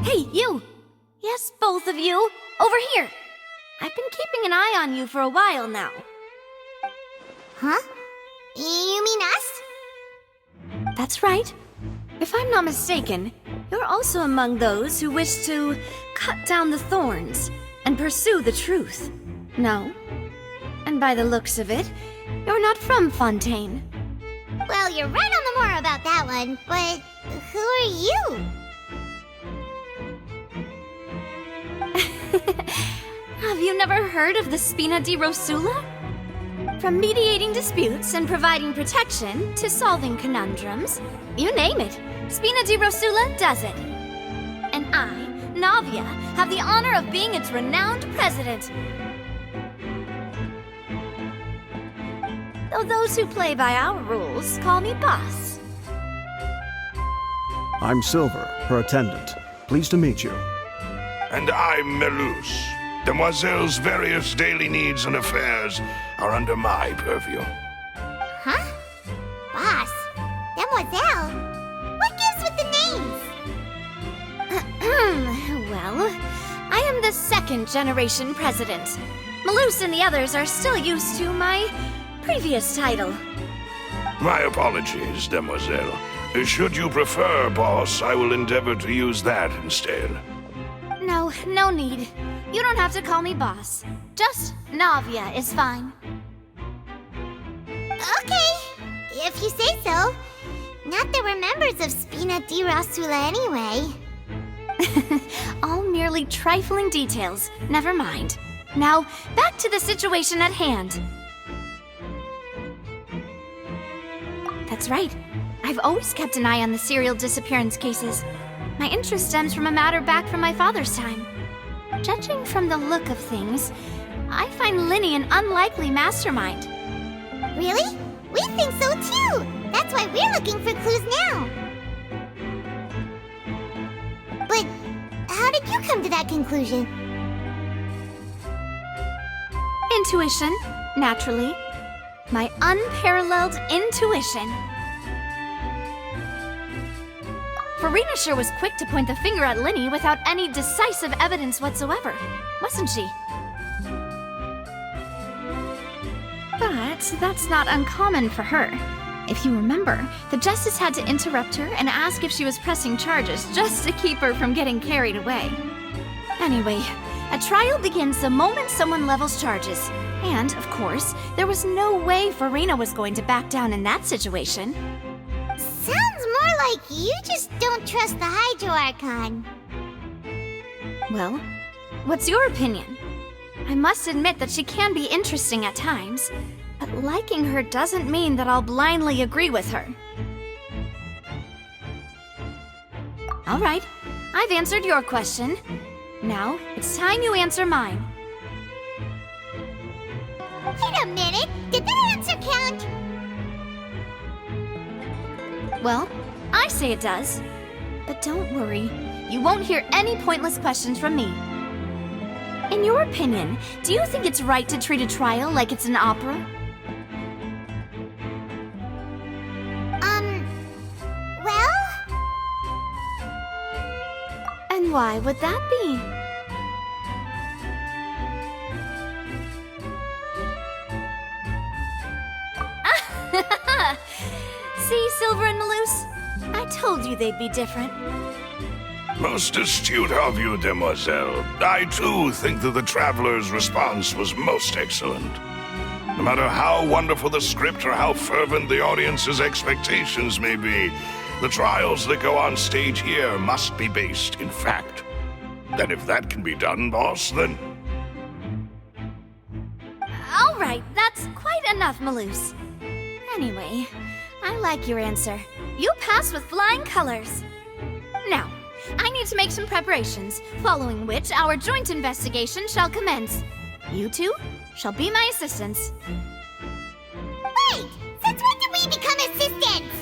Hey, you! Yes, both of you! Over here! I've been keeping an eye on you for a while now. Huh? You mean us? That's right. If I'm not mistaken, you're also among those who wish to cut down the thorns and pursue the truth. No? And by the looks of it, you're not from Fontaine. Well, you're right on the more about that one, but who are you? Have you never heard of the Spina di Rosula? From mediating disputes and providing protection to solving conundrums, you name it, Spina di Rosula does it. And I, Navia, have the honor of being its renowned president. Though those who play by our rules call me boss. I'm Silver, her attendant. Pleased to meet you. And I'm Melus. Demoiselle's various daily needs and affairs are under my purview. Huh? Boss? Demoiselle? What gives with the names? Well, I am the second generation president. Melus and the others are still used to my previous title. My apologies, Demoiselle. Should you prefer, boss, I will endeavor to use that instead. No need. You don't have to call me boss. Just Navia is fine. Okay, if you say so. Not that we're members of Spina di Rosula anyway. All merely trifling details. Never mind. Now, back to the situation at hand. That's right. I've always kept an eye on the serial disappearance cases. My interest stems from a matter back from my father's time. Judging from the look of things, I find Linny an unlikely mastermind. Really? We think so too! That's why we're looking for clues now. But how did you come to that conclusion? Intuition, naturally. My unparalleled intuition. Noirceur was quick to point the finger at Linny without any decisive evidence whatsoever, wasn't she? But that's not uncommon for her. If you remember, the Justice had to interrupt her and ask if she was pressing charges just to keep her from getting carried away. Anyway, a trial begins the moment someone levels charges. And, of course, there was no way Farina was going to back down in that situation. Sounds more like you just don't trust the Hydro Archon. Well, what's your opinion? I must admit that she can be interesting at times, but liking her doesn't mean that I'll blindly agree with her. All right, I've answered your question. Now, it's time you answer mine. Wait a minute! Did that answer count? Well, I say it does. But don't worry, you won't hear any pointless questions from me. In your opinion, do you think it's right to treat a trial like it's an opera? Well? And why would that be? See, Silver and Melus? I told you they'd be different. Most astute of you, demoiselle. I too think that the traveler's response was most excellent. No matter how wonderful the script or how fervent the audience's expectations may be, the trials that go on stage here must be based in fact. And if that can be done, boss, then... All right, that's quite enough, Maloose. Anyway, I like your answer. You passed with flying colors. Now, I need to make some preparations, following which our joint investigation shall commence. You two shall be my assistants. Wait! Since when did we become assistants?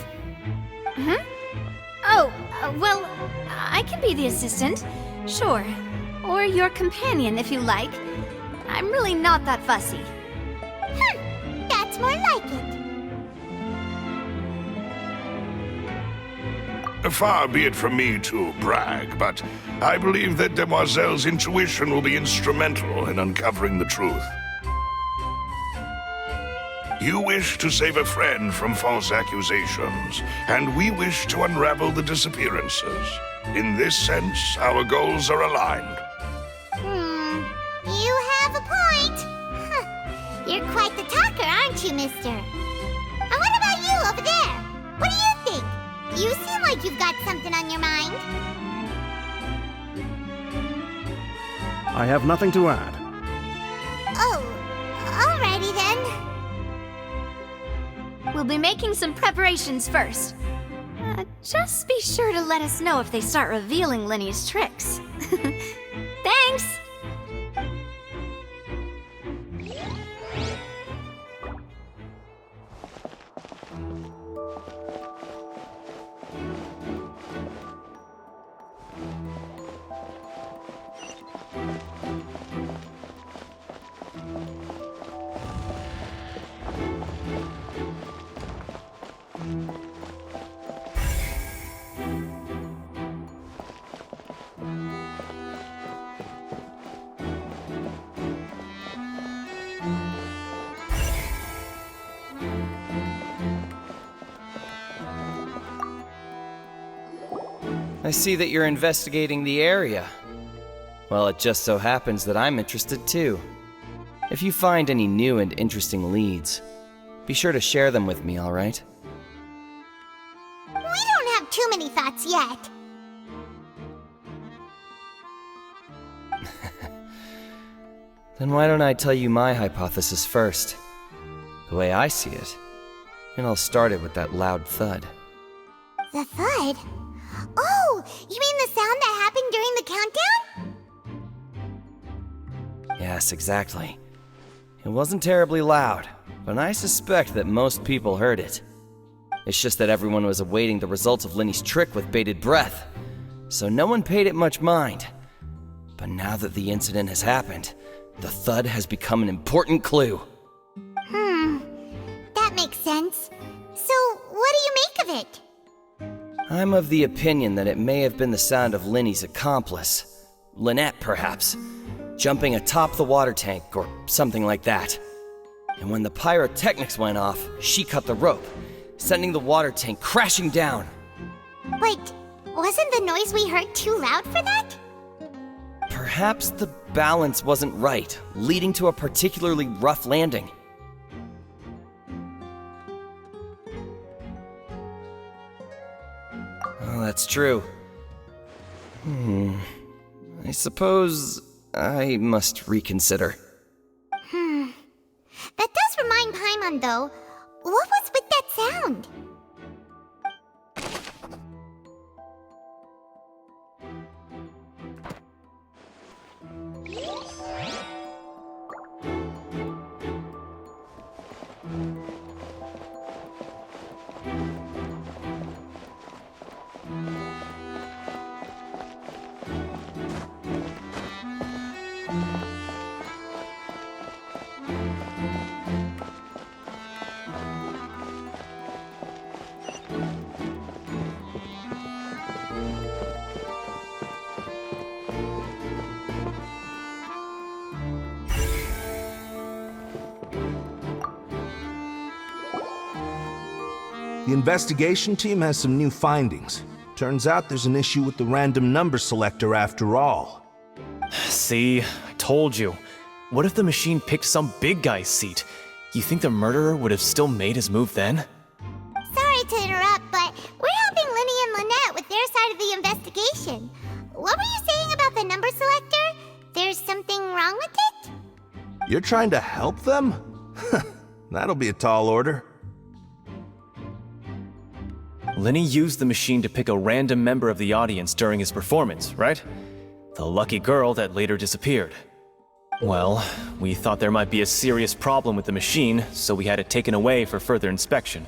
Oh, well, I can be the assistant, sure. Or your companion, if you like. I'm really not that fussy. That's more like it. Far be it from me to brag, but I believe that Demoiselle's intuition will be instrumental in uncovering the truth. You wish to save a friend from false accusations, and we wish to unravel the disappearances. In this sense, our goals are aligned. You have a point. You're quite the talker, aren't you, mister? And what about you over there? What do you think? You seem like you've got something on your mind. I have nothing to add. Oh, alrighty then. We'll be making some preparations first. Just be sure to let us know if they start revealing Lenny's tricks. Thanks! I see that you're investigating the area. Well, it just so happens that I'm interested too. If you find any new and interesting leads, be sure to share them with me, all right? We don't have too many thoughts yet. Then why don't I tell you my hypothesis first? The way I see it. And I'll start it with that loud thud. The thud? Oh, you mean the sound that happened during the countdown? Yes, exactly. It wasn't terribly loud, but I suspect that most people heard it. It's just that everyone was awaiting the results of Lenny's trick with bated breath, so no one paid it much mind. But now that the incident has happened, the thud has become an important clue. That makes sense. So, what do you make of it? I'm of the opinion that it may have been the sound of Lenny's accomplice, Lynette perhaps, jumping atop the water tank or something like that. And when the pyrotechnics went off, she cut the rope, sending the water tank crashing down. But wasn't the noise we heard too loud for that? Perhaps the balance wasn't right, leading to a particularly rough landing. Well, that's true. I suppose I must reconsider. That does remind Paimon, though. What was with that sound? The investigation team has some new findings. Turns out there's an issue with the random number selector after all. See, I told you. What if the machine picked some big guy's seat? You think the murderer would have still made his move then? Sorry to interrupt, but we're helping Linny and Lynette with their side of the investigation. What were you saying about the number selector? There's something wrong with it? You're trying to help them? That'll be a tall order. Linny used the machine to pick a random member of the audience during his performance, right? The lucky girl that later disappeared. Well, we thought there might be a serious problem with the machine, so we had it taken away for further inspection.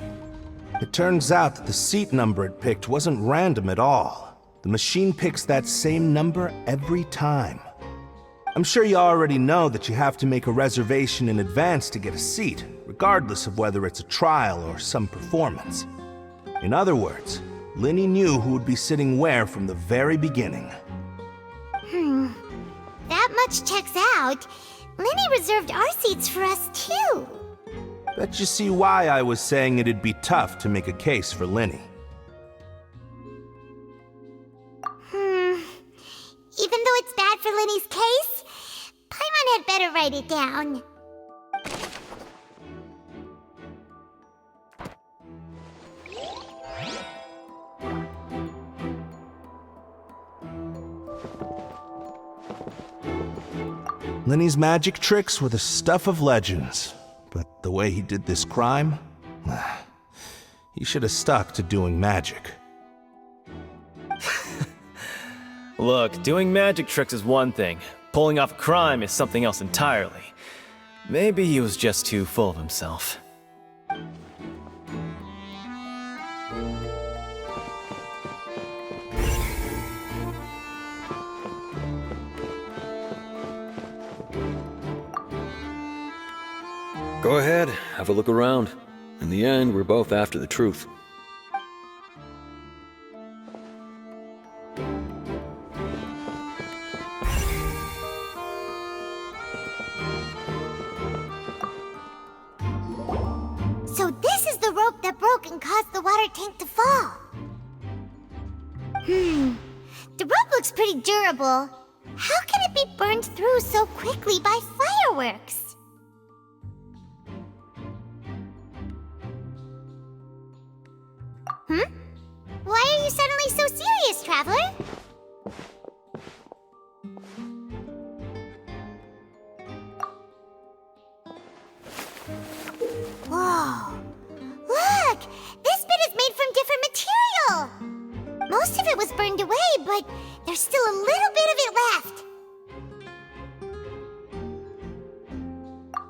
It turns out that the seat number it picked wasn't random at all. The machine picks that same number every time. I'm sure you already know that you have to make a reservation in advance to get a seat, regardless of whether it's a trial or some performance. In other words, Linny knew who would be sitting where from the very beginning. That much checks out. Linny reserved our seats for us too. Bet you see why I was saying it'd be tough to make a case for Linny. Even though it's bad for Linny's case, Paimon had better write it down. Linny's magic tricks were the stuff of legends, but the way he did this crime, he should have stuck to doing magic. Look, doing magic tricks is one thing. Pulling off crime is something else entirely. Maybe he was just too full of himself. Go ahead, have a look around. In the end, we're both after the truth. So this is the rope that broke and caused the water tank to fall. The rope looks pretty durable. How can it be burned through so quickly by fireworks? Why are you suddenly so serious, Traveler? Whoa! Look! This bit is made from different material! Most of it was burned away, but there's still a little bit of it left.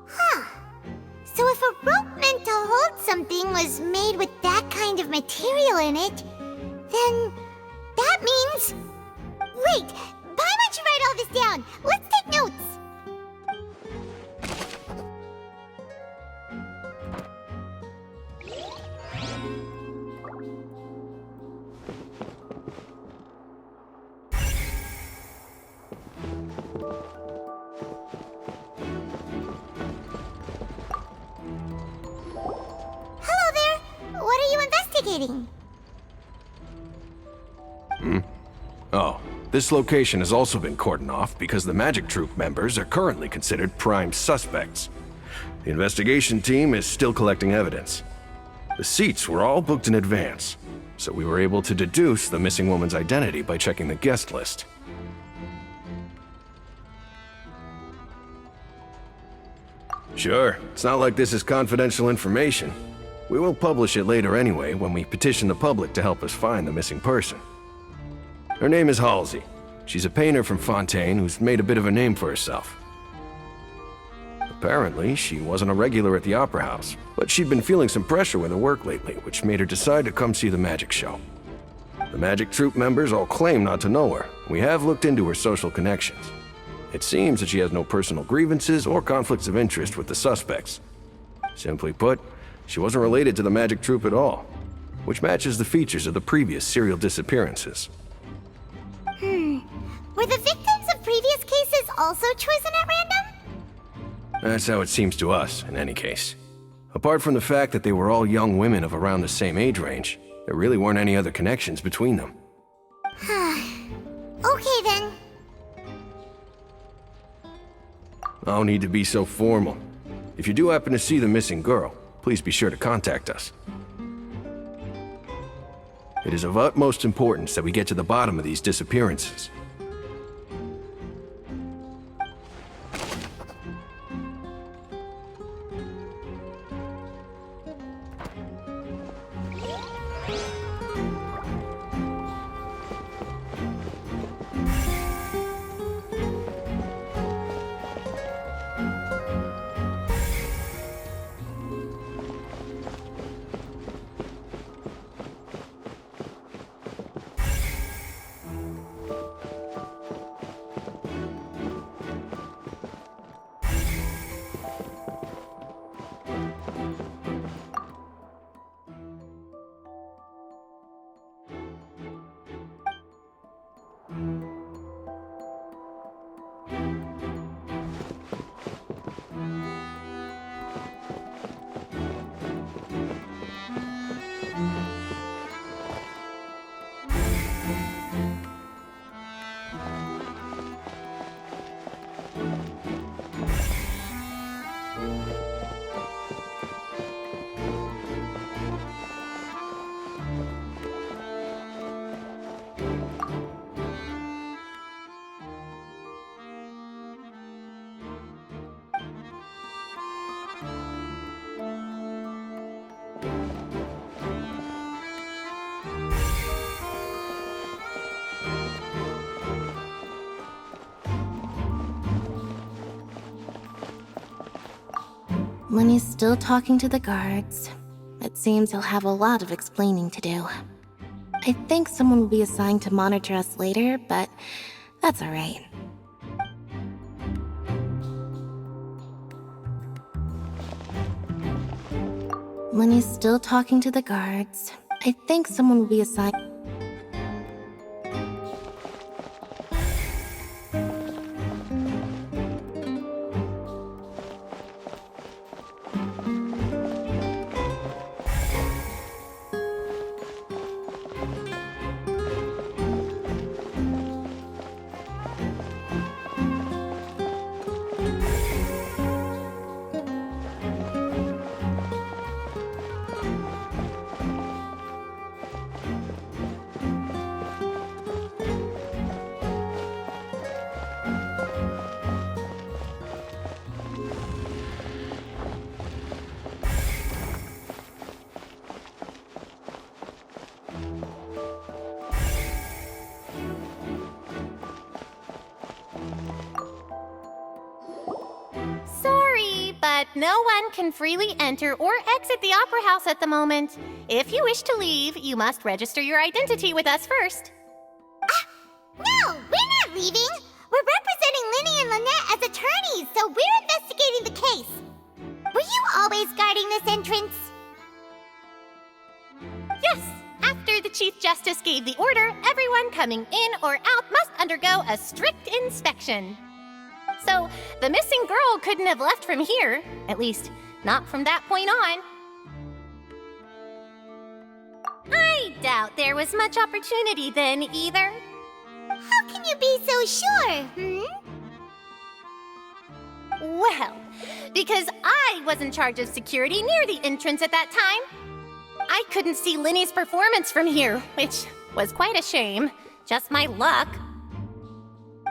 Huh. So if a rope meant to hold something was made with that kind of material in it, then that means... Wait! Paimon should write all this down! Let's take notes! Hello there! What are you investigating? Oh, this location has also been cordoned off because the Magic Troop members are currently considered prime suspects. The investigation team is still collecting evidence. The seats were all booked in advance, so we were able to deduce the missing woman's identity by checking the guest list. Sure, it's not like this is confidential information. We will publish it later anyway when we petition the public to help us find the missing person. Her name is Halsey. She's a painter from Fontaine who's made a bit of a name for herself. Apparently, she wasn't a regular at the Opera House, but she'd been feeling some pressure with her work lately, which made her decide to come see the magic show. The Magic Troop members all claim not to know her. We have looked into her social connections. It seems that she has no personal grievances or conflicts of interest with the suspects. Simply put, she wasn't related to the Magic Troop at all, which matches the features of the previous serial disappearances. Were the victims of previous cases also chosen at random? That's how it seems to us, in any case. Apart from the fact that they were all young women of around the same age range, there really weren't any other connections between them. Okay then. No need to be so formal. If you do happen to see the missing girl, please be sure to contact us. It is of utmost importance that we get to the bottom of these disappearances. Lenny's still talking to the guards. It seems he'll have a lot of explaining to do. I think someone will be assigned to monitor us later, but that's alright. Lenny's still talking to the guards. I think someone will be assigned. But no one can freely enter or exit the Opera House at the moment. If you wish to leave, you must register your identity with us first. No, we're not leaving! We're representing Linny and Lynette as attorneys, so we're investigating the case. Were you always guarding this entrance? Yes! After the Chief Justice gave the order, everyone coming in or out must undergo a strict inspection. So, the missing girl couldn't have left from here. At least, not from that point on. I doubt there was much opportunity then, either. How can you be so sure, Well, because I was in charge of security near the entrance at that time. I couldn't see Linny's performance from here, which was quite a shame. Just my luck.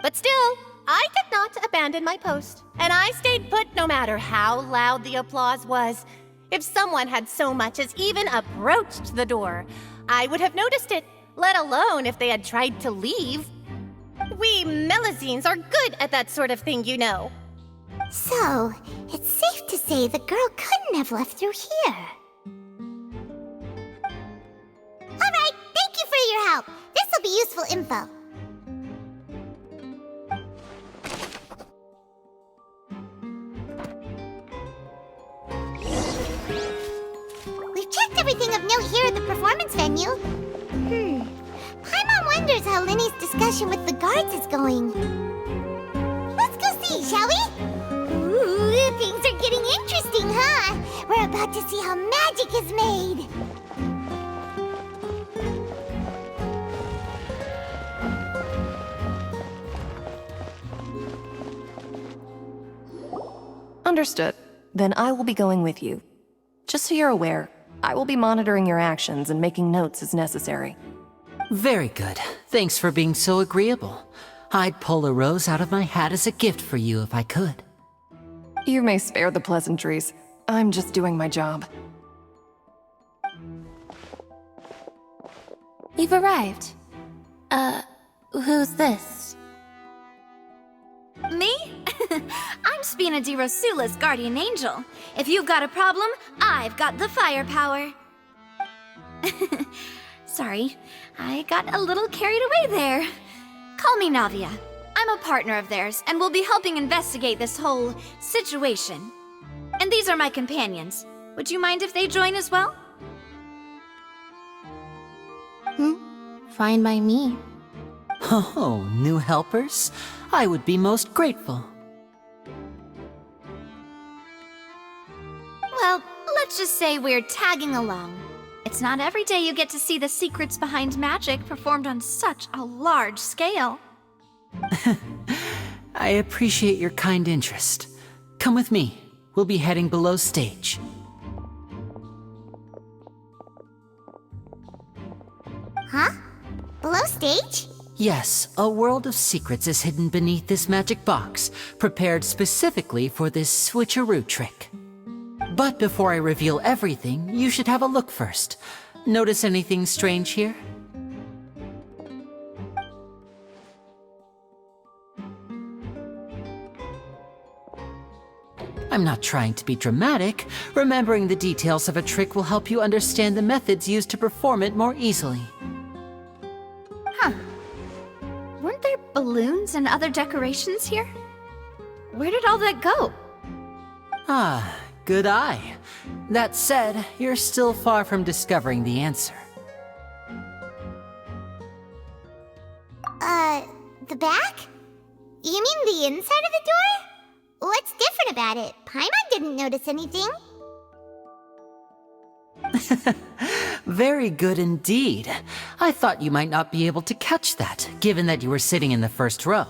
But still, I did not abandon my post, and I stayed put no matter how loud the applause was. If someone had so much as even approached the door, I would have noticed it, let alone if they had tried to leave. We Melazines are good at that sort of thing, you know. So, it's safe to say the girl couldn't have left through here. Alright, thank you for your help. This'll be useful info. We've checked everything of note here at the performance venue. Paimon wonders how Linny's discussion with the guards is going. Let's go see, shall we? Ooh, things are getting interesting, huh? We're about to see how magic is made. Then I will be going with you. Just so you're aware, I will be monitoring your actions and making notes as necessary. Very good. Thanks for being so agreeable. I'd pull a rose out of my hat as a gift for you if I could. You may spare the pleasantries. I'm just doing my job. You've arrived. Who's this? Me? I'm Spina di Rosula's guardian angel. If you've got a problem, I've got the firepower. Sorry, I got a little carried away there. Call me Navia. I'm a partner of theirs, and will be helping investigate this whole situation. And these are my companions. Would you mind if they join as well? Fine by me. Oh, new helpers? I would be most grateful. Well, let's just say we're tagging along. It's not every day you get to see the secrets behind magic performed on such a large scale. I appreciate your kind interest. Come with me. We'll be heading below stage. Huh? Below stage? Yes, a world of secrets is hidden beneath this magic box, prepared specifically for this switcheroo trick. But before I reveal everything, you should have a look first. Notice anything strange here? I'm not trying to be dramatic. Remembering the details of a trick will help you understand the methods used to perform it more easily. Huh. Weren't there balloons and other decorations here? Where did all that go? Ah, good eye. That said, you're still far from discovering the answer. The back? You mean the inside of the door? What's different about it? Paimon didn't notice anything. Very good indeed. I thought you might not be able to catch that, given that you were sitting in the first row.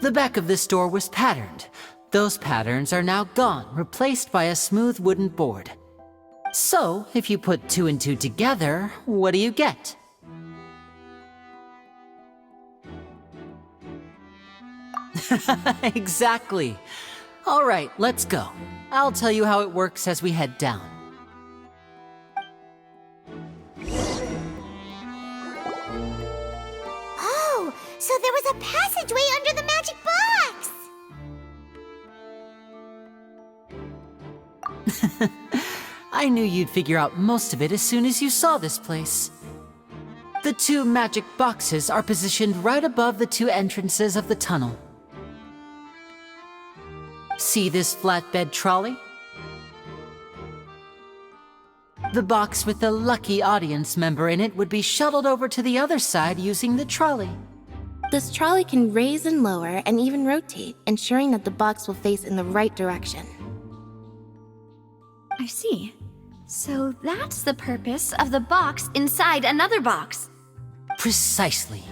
The back of this door was patterned. Those patterns are now gone, replaced by a smooth wooden board. So, if you put 2 and 2 together, what do you get? Exactly. All right, let's go. I'll tell you how it works as we head down. Oh, so there was a passageway under the magic box! I knew you'd figure out most of it as soon as you saw this place. The 2 magic boxes are positioned right above the 2 entrances of the tunnel. See this flatbed trolley? The box with the lucky audience member in it would be shuttled over to the other side using the trolley. This trolley can raise and lower and even rotate, ensuring that the box will face in the right direction. I see. So that's the purpose of the box inside another box. Precisely.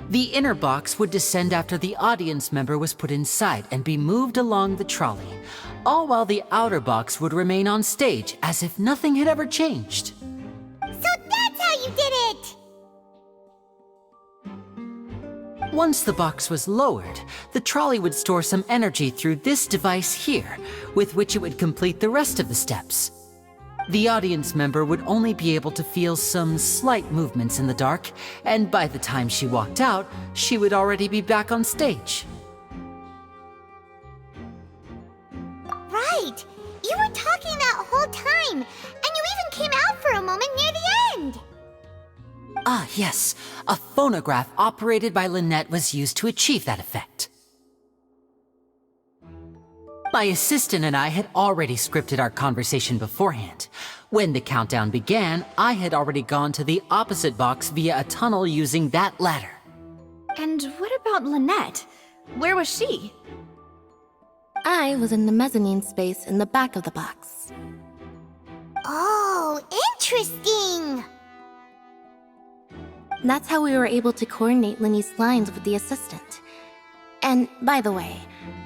The inner box would descend after the audience member was put inside and be moved along the trolley, all while the outer box would remain on stage as if nothing had ever changed. So that's how you did it! Once the box was lowered, the trolley would store some energy through this device here, with which it would complete the rest of the steps. The audience member would only be able to feel some slight movements in the dark, and by the time she walked out, she would already be back on stage. Right! You were talking that whole time, and you even came out for a moment near the end! Ah, yes. A phonograph operated by Lynette was used to achieve that effect. My assistant and I had already scripted our conversation beforehand. When the countdown began, I had already gone to the opposite box via a tunnel using that ladder. And what about Lynette? Where was she? I was in the mezzanine space in the back of the box. Oh, interesting! That's how we were able to coordinate Linny's lines with the assistant. And, by the way,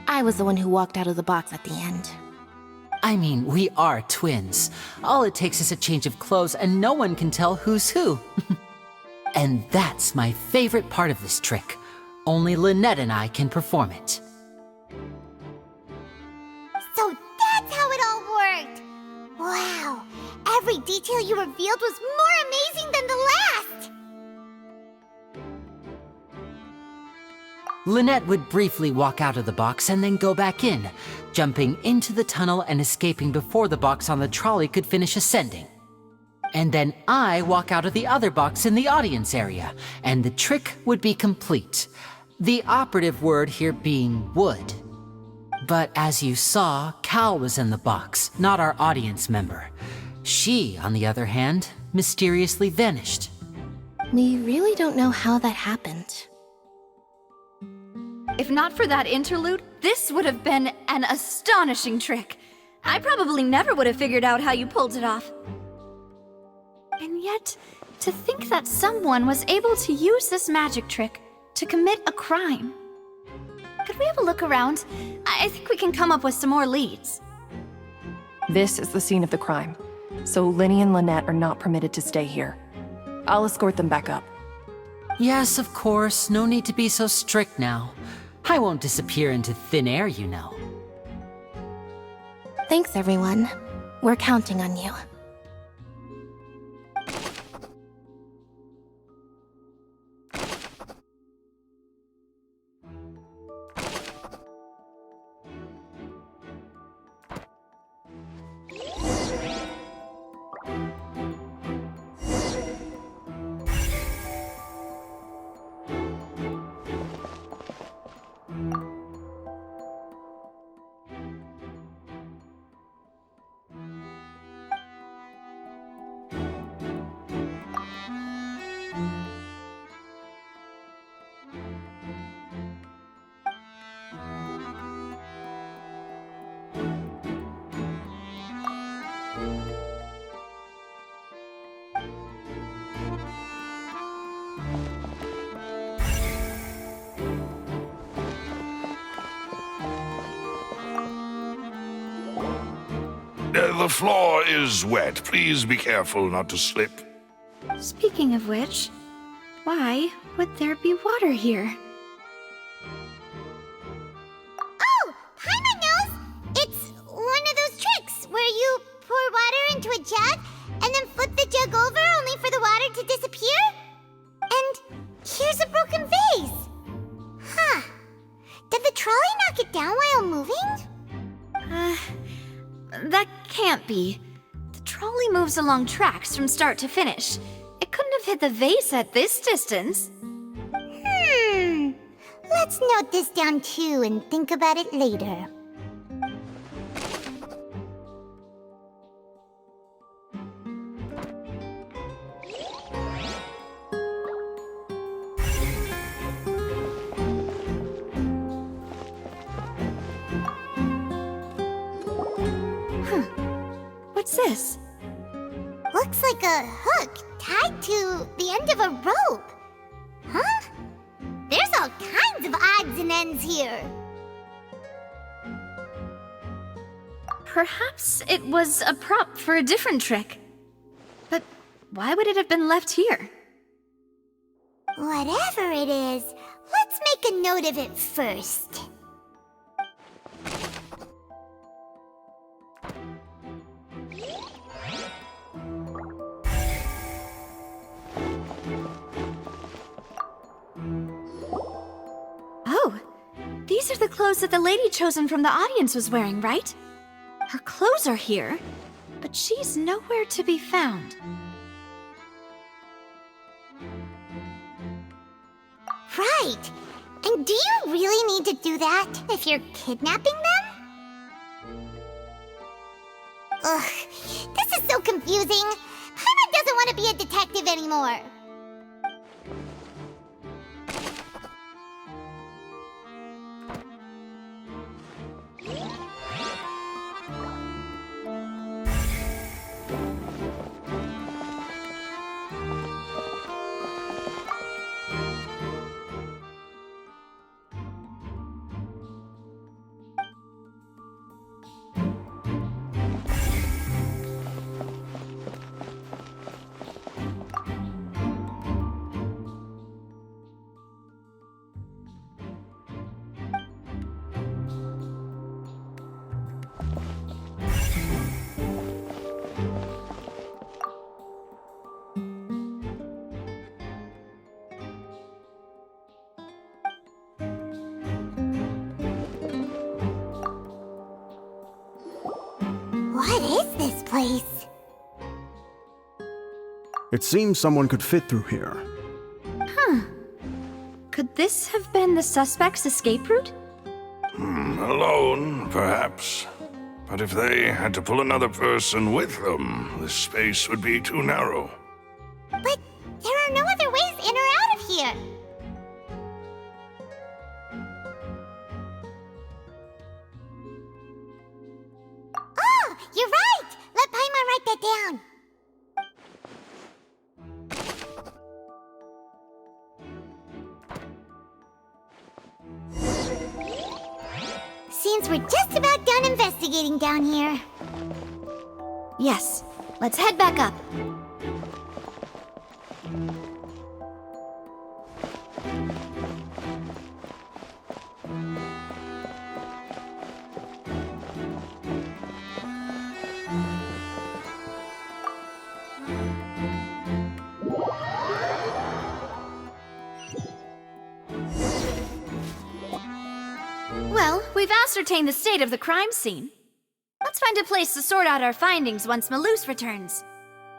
I was the one who walked out of the box at the end. I mean, we are twins. All it takes is a change of clothes and no one can tell who's who. And that's my favorite part of this trick. Only Lynette and I can perform it. So that's how it all worked! Wow, every detail you revealed was more amazing than the last! Lynette would briefly walk out of the box and then go back in, jumping into the tunnel and escaping before the box on the trolley could finish ascending. And then I walk out of the other box in the audience area, and the trick would be complete. The operative word here being would. But as you saw, Cal was in the box, not our audience member. She, on the other hand, mysteriously vanished. We really don't know how that happened. If not for that interlude, this would have been an astonishing trick. I probably never would have figured out how you pulled it off. And yet, to think that someone was able to use this magic trick to commit a crime. Could we have a look around? I think we can come up with some more leads. This is the scene of the crime, so Linny and Lynette are not permitted to stay here. I'll escort them back up. Yes, of course, no need to be so strict now. I won't disappear into thin air, you know. Thanks, everyone. We're counting on you. The floor is wet. Please be careful not to slip. Speaking of which, why would there be water here? Oh, Paimon knows! It's one of those tricks where you pour water into a jug and then flip the jug over only for the water to disappear? And here's a broken vase! Huh. Did the trolley knock it down while moving? That can't be. The trolley moves along tracks from start to finish. It couldn't have hit the vase at this distance. Let's note this down too and think about it later. What's this? Looks like a hook tied to the end of a rope. Huh? There's all kinds of odds and ends here. Perhaps it was a prop for a different trick. But why would it have been left here? Whatever it is, let's make a note of it first. Oh, these are the clothes that the lady chosen from the audience was wearing, right? Her clothes are here, but she's nowhere to be found. Right. And do you really need to do that if you're kidnapping them? Ugh, this is so confusing. Paimon doesn't want to be a detective anymore. What is this place? It seems someone could fit through here. Could this have been the suspect's escape route? Alone, perhaps. But if they had to pull another person with them, the space would be too narrow. But there are no other ways in or out of here. Oh, you're right! Let Paimon write that down. Seems we're just about done investigating down here. Yes. Let's head back up. Well, we've ascertained the state of the crime scene. Let's find a place to sort out our findings once Malus returns.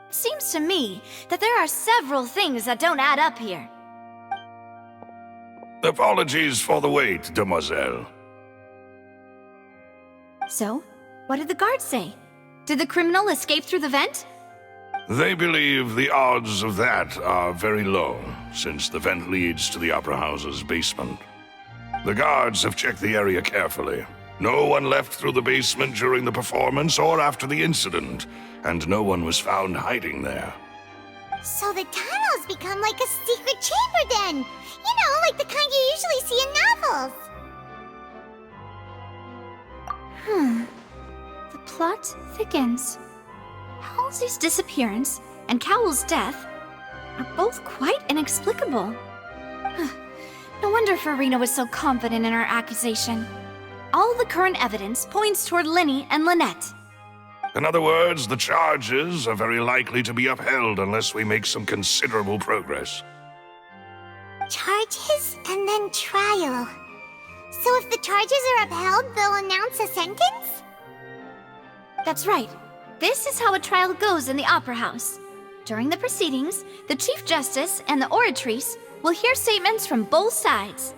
It seems to me that there are several things that don't add up here. Apologies for the wait, demoiselle. So, what did the guards say? Did the criminal escape through the vent? They believe the odds of that are very low, since the vent leads to the Opera House's basement. The guards have checked the area carefully. No one left through the basement during the performance or after the incident, and no one was found hiding there. So the tunnels become like a secret chamber then! You know, like the kind you usually see in novels! The plot thickens. Halsey's disappearance and Cowell's death are both quite inexplicable. No wonder Farina was so confident in her accusation. All the current evidence points toward Linny and Lynette. In other words, the charges are very likely to be upheld unless we make some considerable progress. Charges and then trial. So if the charges are upheld, they'll announce a sentence? That's right. This is how a trial goes in the Opera House. During the proceedings, the Chief Justice and the Oratrice will hear statements from both sides.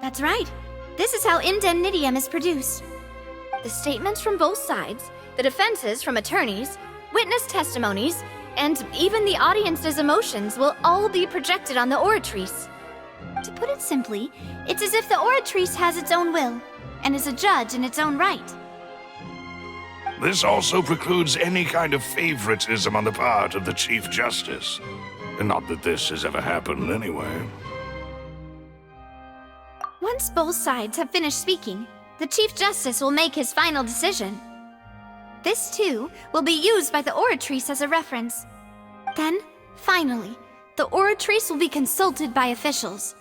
That's right. This is how indemnitium is produced. The statements from both sides, the defenses from attorneys, witness testimonies, and even the audience's emotions will all be projected on the Oratrice. To put it simply, it's as if the Oratrice has its own will, and is a judge in its own right. This also precludes any kind of favoritism on the part of the Chief Justice. Not that this has ever happened anyway. Once both sides have finished speaking, the Chief Justice will make his final decision. This, too, will be used by the Oratrice as a reference. Then, finally, the Oratrice will be consulted by officials.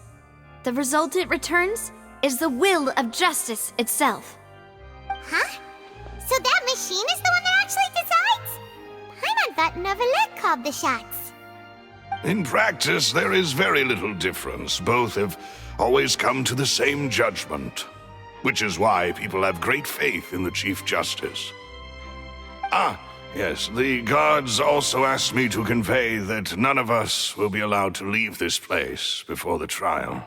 The result it returns is the will of justice itself. Huh? So that machine is the one that actually decides? Paimon thought Novelet called the shots. In practice, there is very little difference. Both have always come to the same judgment, which is why people have great faith in the Chief Justice. Ah, yes, the guards also asked me to convey that none of us will be allowed to leave this place before the trial.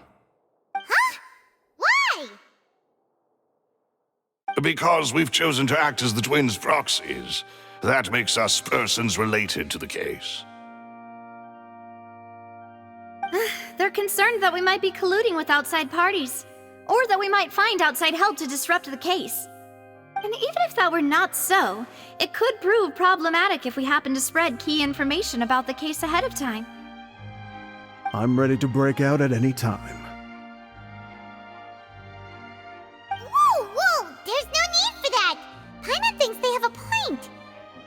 Huh? Why? Because we've chosen to act as the twins' proxies. That makes us persons related to the case. They're concerned that we might be colluding with outside parties, or that we might find outside help to disrupt the case. And even if that were not so, it could prove problematic if we happen to spread key information about the case ahead of time. I'm ready to break out at any time. Whoa, whoa! There's no need for that! Paimon thinks they have a point.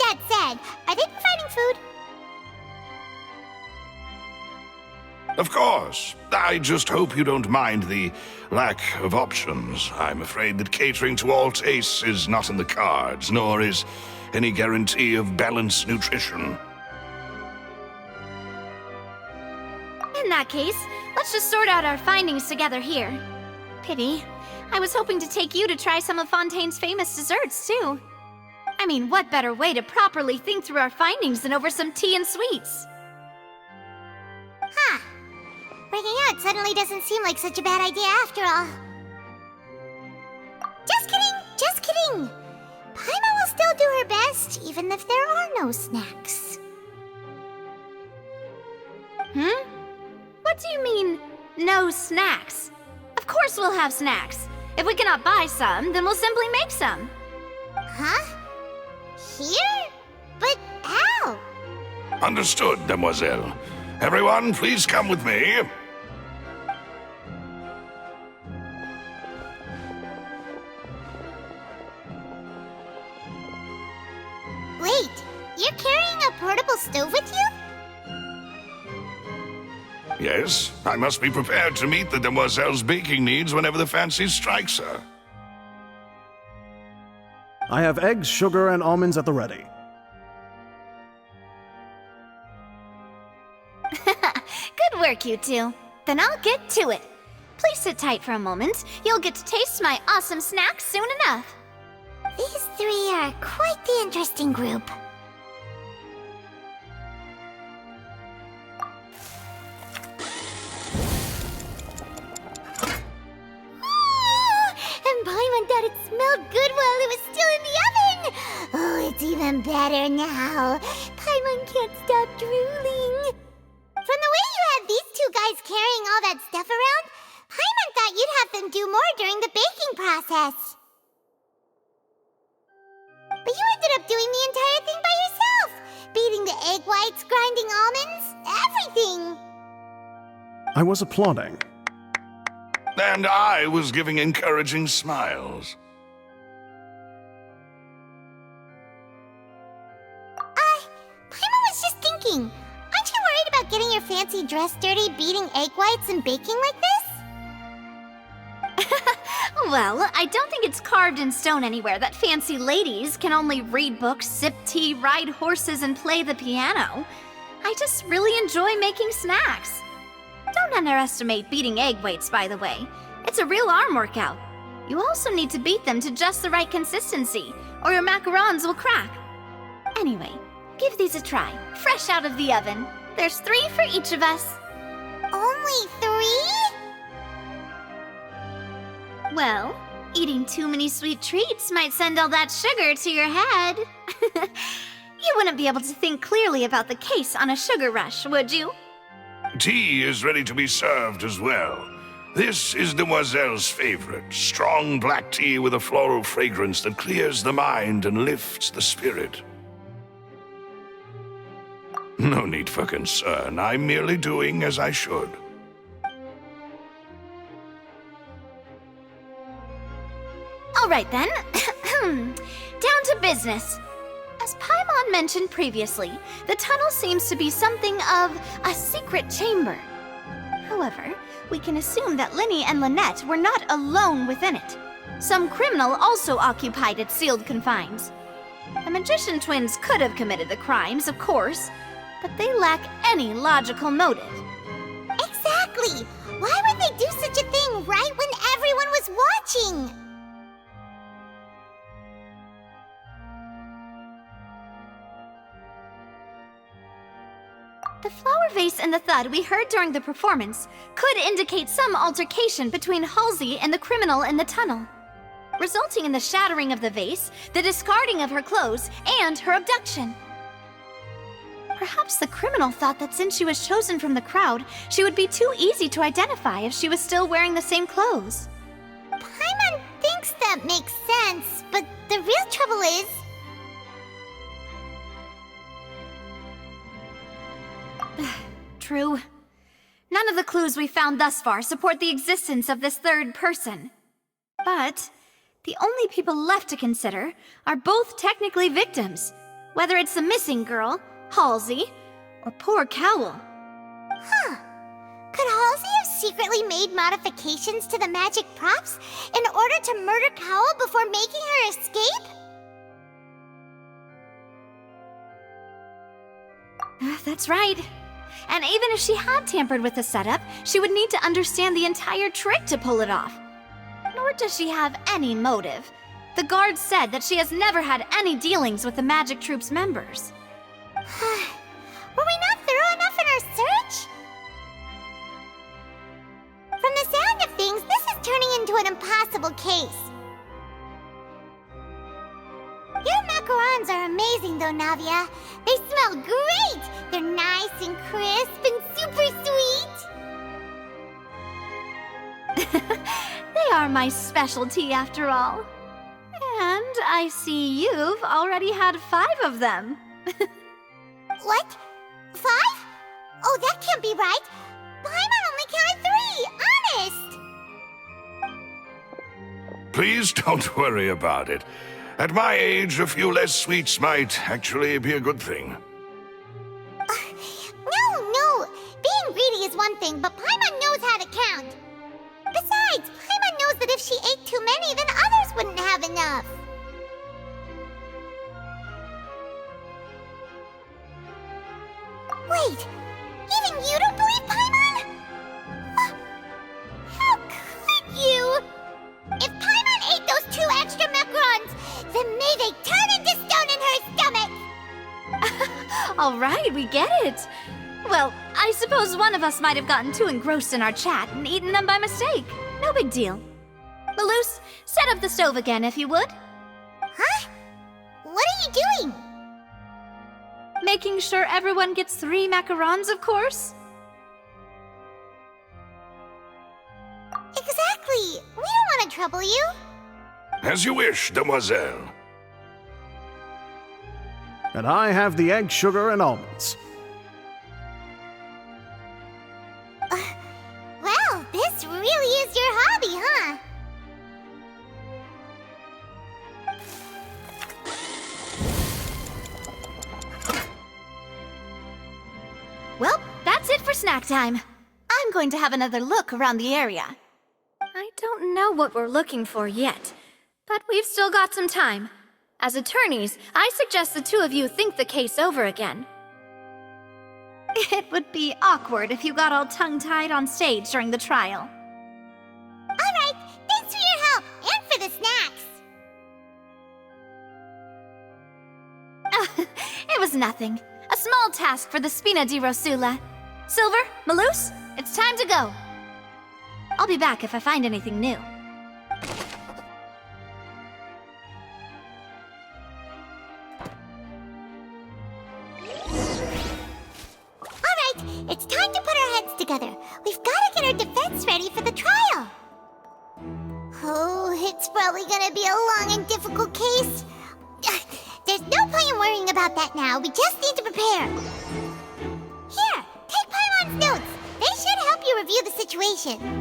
That said, are they providing food? Of course. I just hope you don't mind the lack of options. I'm afraid that catering to all tastes is not in the cards, nor is any guarantee of balanced nutrition. In that case, let's just sort out our findings together here. Pity. I was hoping to take you to try some of Fontaine's famous desserts, too. I mean, what better way to properly think through our findings than over some tea and sweets? Huh. Breaking out suddenly doesn't seem like such a bad idea after all. Just kidding, just kidding. Paimon will still do her best, even if there are no snacks. What do you mean, no snacks? Of course we'll have snacks. If we cannot buy some, then we'll simply make some. Huh? Here? But how? Understood, demoiselle. Everyone, please come with me. Wait, you're carrying a portable stove with you? Yes, I must be prepared to meet the demoiselle's baking needs whenever the fancy strikes her. I have eggs, sugar, and almonds at the ready. Good work, you two. Then I'll get to it. Please sit tight for a moment. You'll get to taste my awesome snacks soon enough. These three are quite the interesting group. And Paimon thought it smelled good while it was still in the oven! Oh, it's even better now. Paimon can't stop drooling. From the way you had these two guys carrying all that stuff around, Paimon thought you'd have them do more during the baking process. But you ended up doing the entire thing by yourself! Beating the egg whites, grinding almonds, everything! I was applauding. And I was giving encouraging smiles. Paimon was just thinking, aren't you worried about getting your fancy dress dirty beating egg whites and baking like this? Well, I don't think it's carved in stone anywhere that fancy ladies can only read books, sip tea, ride horses, and play the piano. I just really enjoy making snacks. Don't underestimate beating egg whites, by the way. It's a real arm workout. You also need to beat them to just the right consistency, or your macarons will crack. Anyway, give these a try, fresh out of the oven. There's 3 for each of us. Only 3? Well, eating too many sweet treats might send all that sugar to your head. You wouldn't be able to think clearly about the case on a sugar rush, would you? Tea is ready to be served as well. This is Demoiselle's favorite, strong black tea with a floral fragrance that clears the mind and lifts the spirit. No need for concern. I'm merely doing as I should. All right then. Down to business. As Paimon mentioned previously, the tunnel seems to be something of a secret chamber. However, we can assume that Linny and Lynette were not alone within it. Some criminal also occupied its sealed confines. The magician twins could have committed the crimes, of course, but they lack any logical motive. Exactly! Why would they do such a thing right when everyone was watching? The flower vase and the thud we heard during the performance could indicate some altercation between Halsey and the criminal in the tunnel, resulting in the shattering of the vase, the discarding of her clothes, and her abduction. Perhaps the criminal thought that since she was chosen from the crowd, she would be too easy to identify if she was still wearing the same clothes. Paimon thinks that makes sense, but the real trouble is... True. None of the clues we found thus far support the existence of this third person. But the only people left to consider are both technically victims, whether it's the missing girl, Halsey, or poor Cowell. Huh. Could Halsey have secretly made modifications to the magic props in order to murder Cowell before making her escape? That's right. And even if she had tampered with the setup, she would need to understand the entire trick to pull it off. Nor does she have any motive. The guards said that she has never had any dealings with the Magic Troop's members. Were we not thorough enough in our search? From the sound of things, this is turning into an impossible case. Your macarons are amazing though, Navia. They smell great! They're nice and crisp and super sweet! They are my specialty after all. And I see you've already had 5 of them. What? 5? Oh, that can't be right. Paimon only counted 3, honest! Please don't worry about it. At my age, a few less sweets might actually be a good thing. No. Being greedy is one thing, but Paimon knows how to count. Besides, Paimon knows that if she ate too many, then others wouldn't have enough. Wait, even you don't believe Paimon? How could you? If Paimon ate those 2 extra macarons, then may they turn into stone in her stomach! All right, we get it. Well, I suppose one of us might have gotten too engrossed in our chat and eaten them by mistake. No big deal. Malus, set up the stove again if you would. Huh? What are you doing? Making sure everyone gets 3 macarons, of course. Exactly. We don't want to trouble you. As you wish, demoiselle. And I have the egg, sugar, and almonds. Well, this really is your hobby, huh? Well, that's it for snack time. I'm going to have another look around the area. I don't know what we're looking for yet, but we've still got some time. As attorneys, I suggest the 2 of you think the case over again. It would be awkward if you got all tongue-tied on stage during the trial. Alright, thanks for your help, and for the snacks. It was nothing. A small task for the Spina di Rosula. Silver, Malus, it's time to go. I'll be back if I find anything new. Alright, it's time to put our heads together. We've got to get our defense ready for the trial. Oh, it's probably gonna be a long and difficult case. There's no point in worrying about that now. We just need to prepare. Here, take Paimon's notes. They should help you review the situation.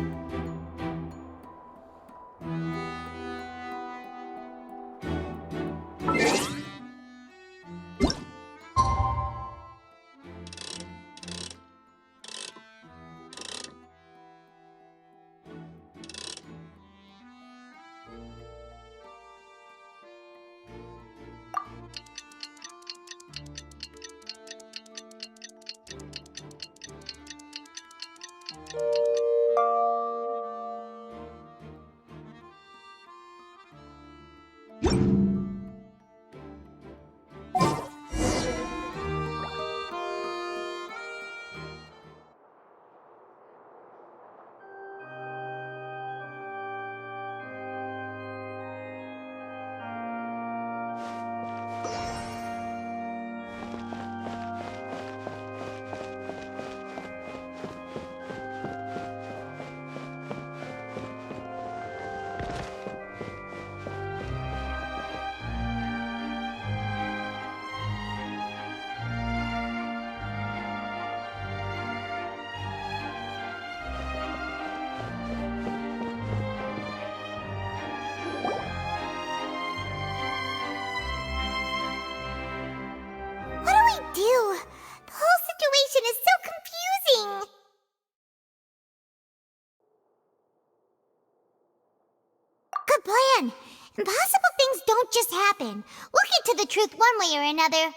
Impossible things don't just happen. We'll get to the truth one way or another.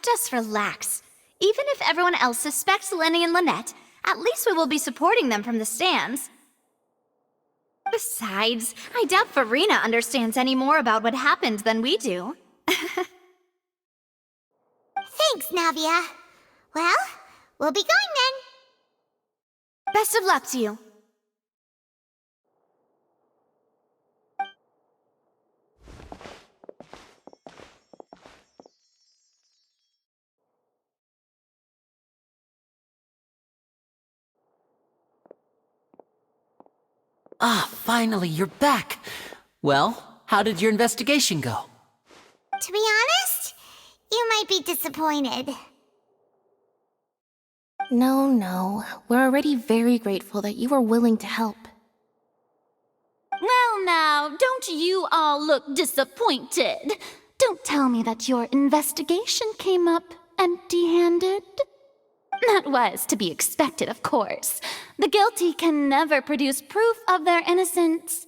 Just relax. Even if everyone else suspects Lenny and Lynette, at least we will be supporting them from the stands. Besides, I doubt Farina understands any more about what happened than we do. Thanks, Navia. Well, we'll be going then. Best of luck to you. Ah, finally, you're back. Well, how did your investigation go? To be honest, you might be disappointed. No. We're already very grateful that you were willing to help. Well now, don't you all look disappointed. Don't tell me that your investigation came up empty-handed. That was to be expected, of course. The guilty can never produce proof of their innocence.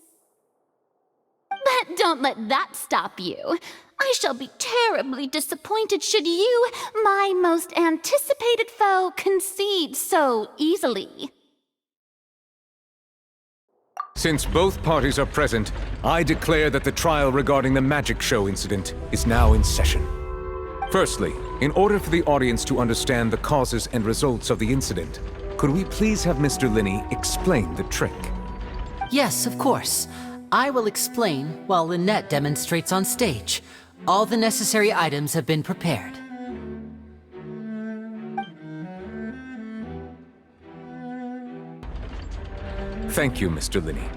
But don't let that stop you. I shall be terribly disappointed should you, my most anticipated foe, concede so easily. Since both parties are present, I declare that the trial regarding the magic show incident is now in session. Firstly, in order for the audience to understand the causes and results of the incident, could we please have Mr. Linney explain the trick? Yes, of course. I will explain while Lynette demonstrates on stage. All the necessary items have been prepared. Thank you, Mr. Linney.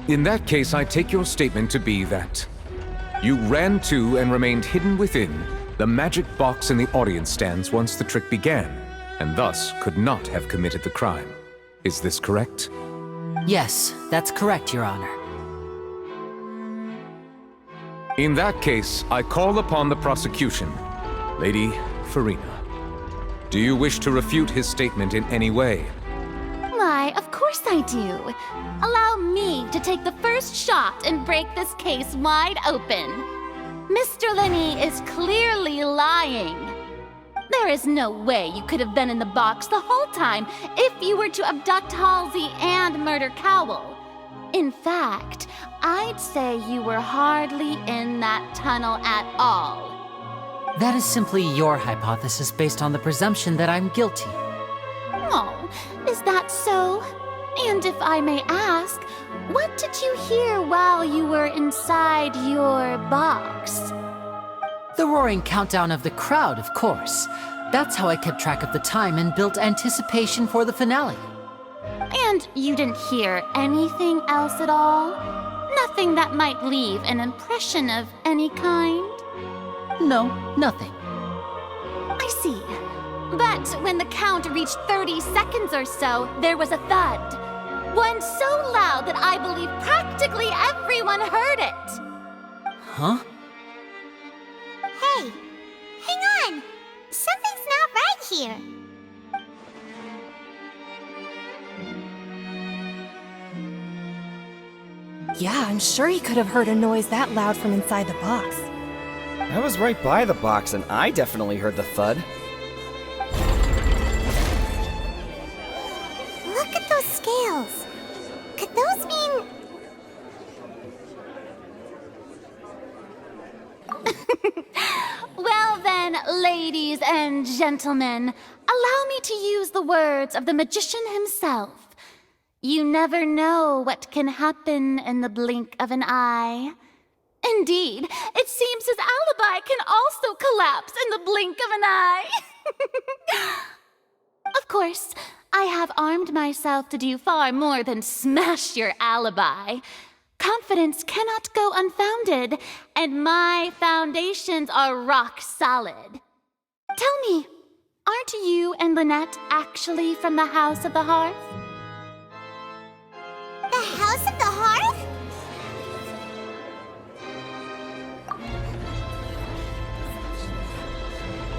In that case, I take your statement to be that you ran to and remained hidden within the magic box in the audience stands once the trick began, and thus could not have committed the crime. Is this correct? Yes, that's correct, Your Honor. In that case, I call upon the prosecution. Lady Farina, do you wish to refute his statement in any way? Why, of course I do. Allow me to take the first shot and break this case wide open. Mr. Linney is clearly lying. There is no way you could have been in the box the whole time if you were to abduct Halsey and murder Cowell. In fact, I'd say you were hardly in that tunnel at all. That is simply your hypothesis based on the presumption that I'm guilty. Oh, is that so? And if I may ask, what did you hear while you were inside your box? The roaring countdown of the crowd, of course. That's how I kept track of the time and built anticipation for the finale. And you didn't hear anything else at all? Nothing that might leave an impression of any kind? No, nothing. I see. But when the count reached 30 seconds or so, there was a thud. One so loud that I believe practically everyone heard it. Huh? Hey, hang on. Something's not right here. Yeah, I'm sure he could have heard a noise that loud from inside the box. I was right by the box, and I definitely heard the thud. Look at those scales. Could those mean... Well then, ladies and gentlemen, allow me to use the words of the magician himself. You never know what can happen in the blink of an eye. Indeed, it seems his alibi can also collapse in the blink of an eye. Of course, I have armed myself to do far more than smash your alibi. Confidence cannot go unfounded, and my foundations are rock solid. Tell me, aren't you and Lynette actually from the House of the Hearth? The House of the Hearth?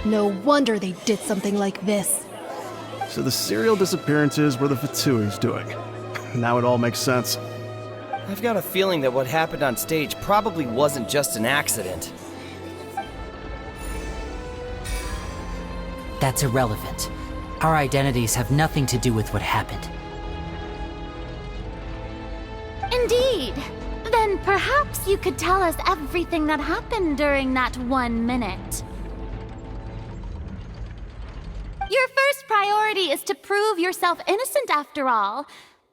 No wonder they did something like this. So the serial disappearances were the Fatui's doing. Now it all makes sense. I've got a feeling that what happened on stage probably wasn't just an accident. That's irrelevant. Our identities have nothing to do with what happened. Indeed. Then perhaps you could tell us everything that happened during that 1 minute. Your first priority is to prove yourself innocent after all.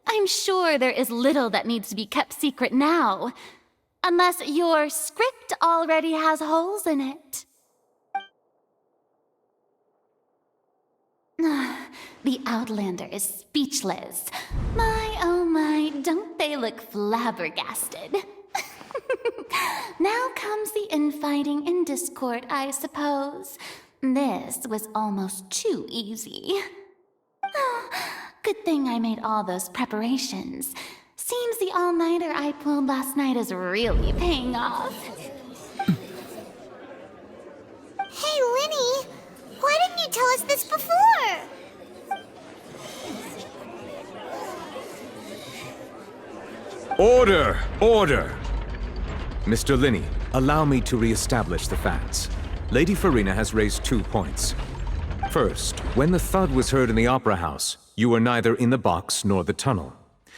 I'm sure there is little that needs to be kept secret now. Unless your script already has holes in it. The Outlander is speechless. My, oh my, don't they look flabbergasted? Now comes the infighting and discord, I suppose. This was almost too easy. Good thing I made all those preparations. Seems the all-nighter I pulled last night is really paying off. Hey, Linny! Why didn't you tell us this before? Order! Order! Mr. Linney, allow me to re-establish the facts. Lady Farina has raised 2 points. First, when the thud was heard in the Opera House, you were neither in the box nor the tunnel.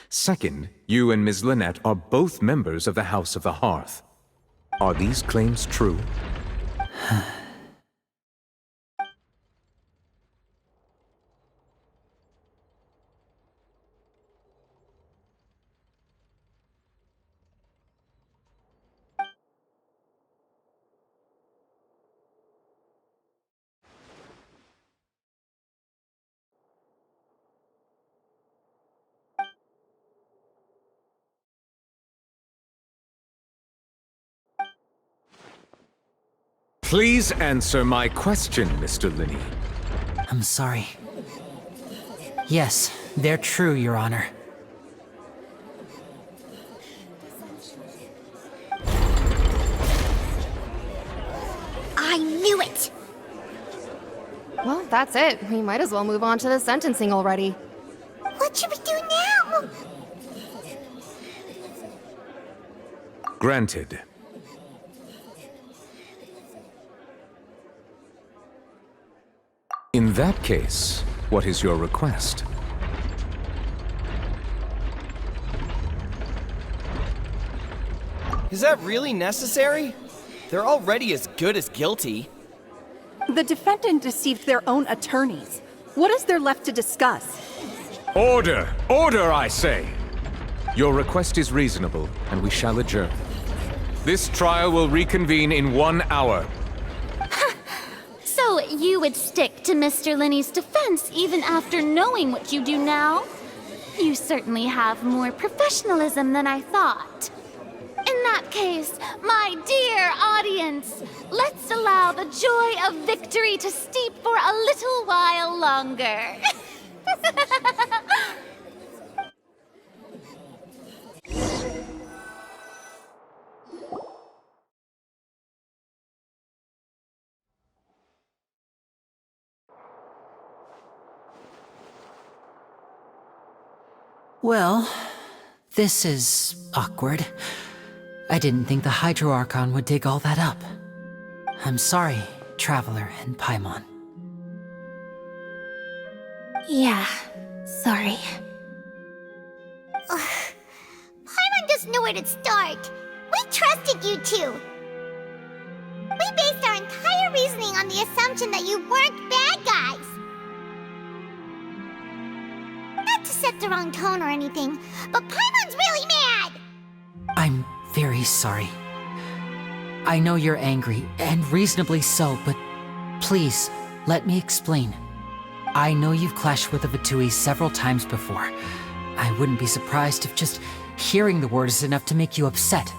Second, you and Ms. Lynette are both members of the House of the Hearth. Are these claims true? Please answer my question, Mr. Linney. I'm sorry. Yes, they're true, Your Honor. I knew it! Well, that's it. We might as well move on to the sentencing already. What should we do now? Granted. In that case, what is your request? Is that really necessary? They're already as good as guilty. The defendant deceived their own attorneys. What is there left to discuss? Order! Order, I say! Your request is reasonable, and we shall adjourn. This trial will reconvene in 1 hour. So you would stick to Mr. Linney's defense even after knowing what you do now? You certainly have more professionalism than I thought. In that case, my dear audience, let's allow the joy of victory to steep for a little while longer. Well, this is awkward. I didn't think the Hydro Archon would dig all that up. I'm sorry, Traveler and Paimon. Yeah, sorry. Paimon doesn't know where to start. We trusted you two. We based our entire reasoning on the assumption that you weren't bad guys. Not to set the wrong tone or anything, but Paimon's really mad! I'm very sorry. I know you're angry, and reasonably so, but please, let me explain. I know you've clashed with the Vitui several times before. I wouldn't be surprised if just hearing the word is enough to make you upset.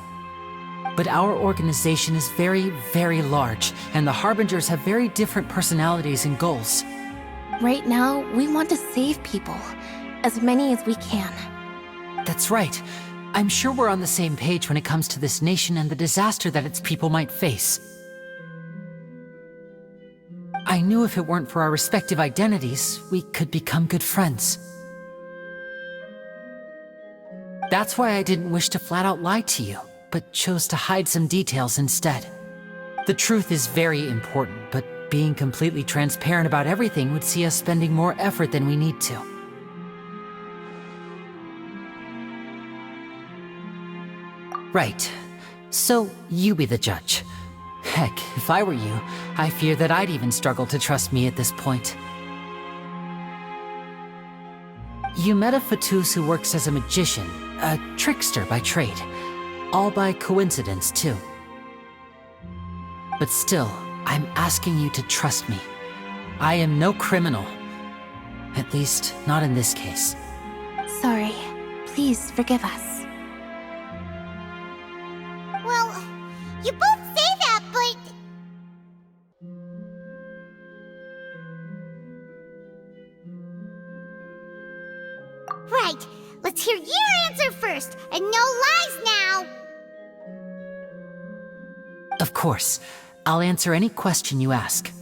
But our organization is very, very large, and the Harbingers have very different personalities and goals. Right now, we want to save people. As many as we can. That's right. I'm sure we're on the same page when it comes to this nation and the disaster that its people might face. I knew if it weren't for our respective identities, we could become good friends. That's why I didn't wish to flat out lie to you, but chose to hide some details instead. The truth is very important, but being completely transparent about everything would see us spending more effort than we need to. Right. So, you be the judge. Heck, if I were you, I fear that I'd even struggle to trust me at this point. You met a Fatus who works as a magician, a trickster by trade. All by coincidence, too. But still, I'm asking you to trust me. I am no criminal. At least, not in this case. Sorry. Please forgive us. Well, you both say that, but... Right, let's hear your answer first, and no lies now! Of course. I'll answer any question you ask.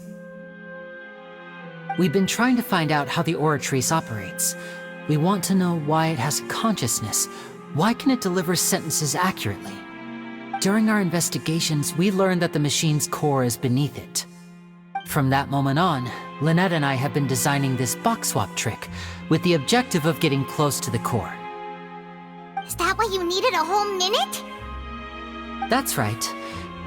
We've been trying to find out how the Oratrice operates. We want to know why it has a consciousness. Why can it deliver sentences accurately? During our investigations, we learned that the machine's core is beneath it. From that moment on, Lynette and I have been designing this box swap trick, with the objective of getting close to the core. Is that why you needed a whole minute? That's right.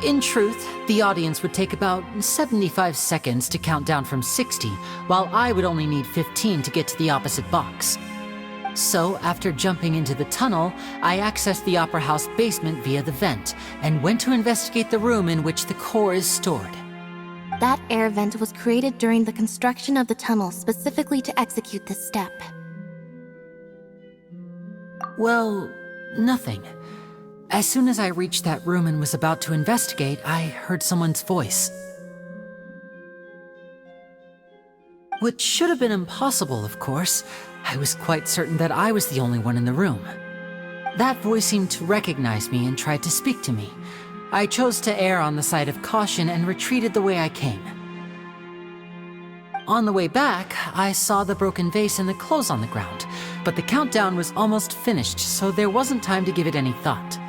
In truth, the audience would take about 75 seconds to count down from 60, while I would only need 15 to get to the opposite box. So, after jumping into the tunnel, I accessed the Opera House basement via the vent, and went to investigate the room in which the core is stored. That air vent was created during the construction of the tunnel specifically to execute this step. Well, nothing. As soon as I reached that room and was about to investigate, I heard someone's voice. Which should have been impossible, of course. I was quite certain that I was the only one in the room. That voice seemed to recognize me and tried to speak to me. I chose to err on the side of caution and retreated the way I came. On the way back, I saw the broken vase and the clothes on the ground, but the countdown was almost finished, so there wasn't time to give it any thought.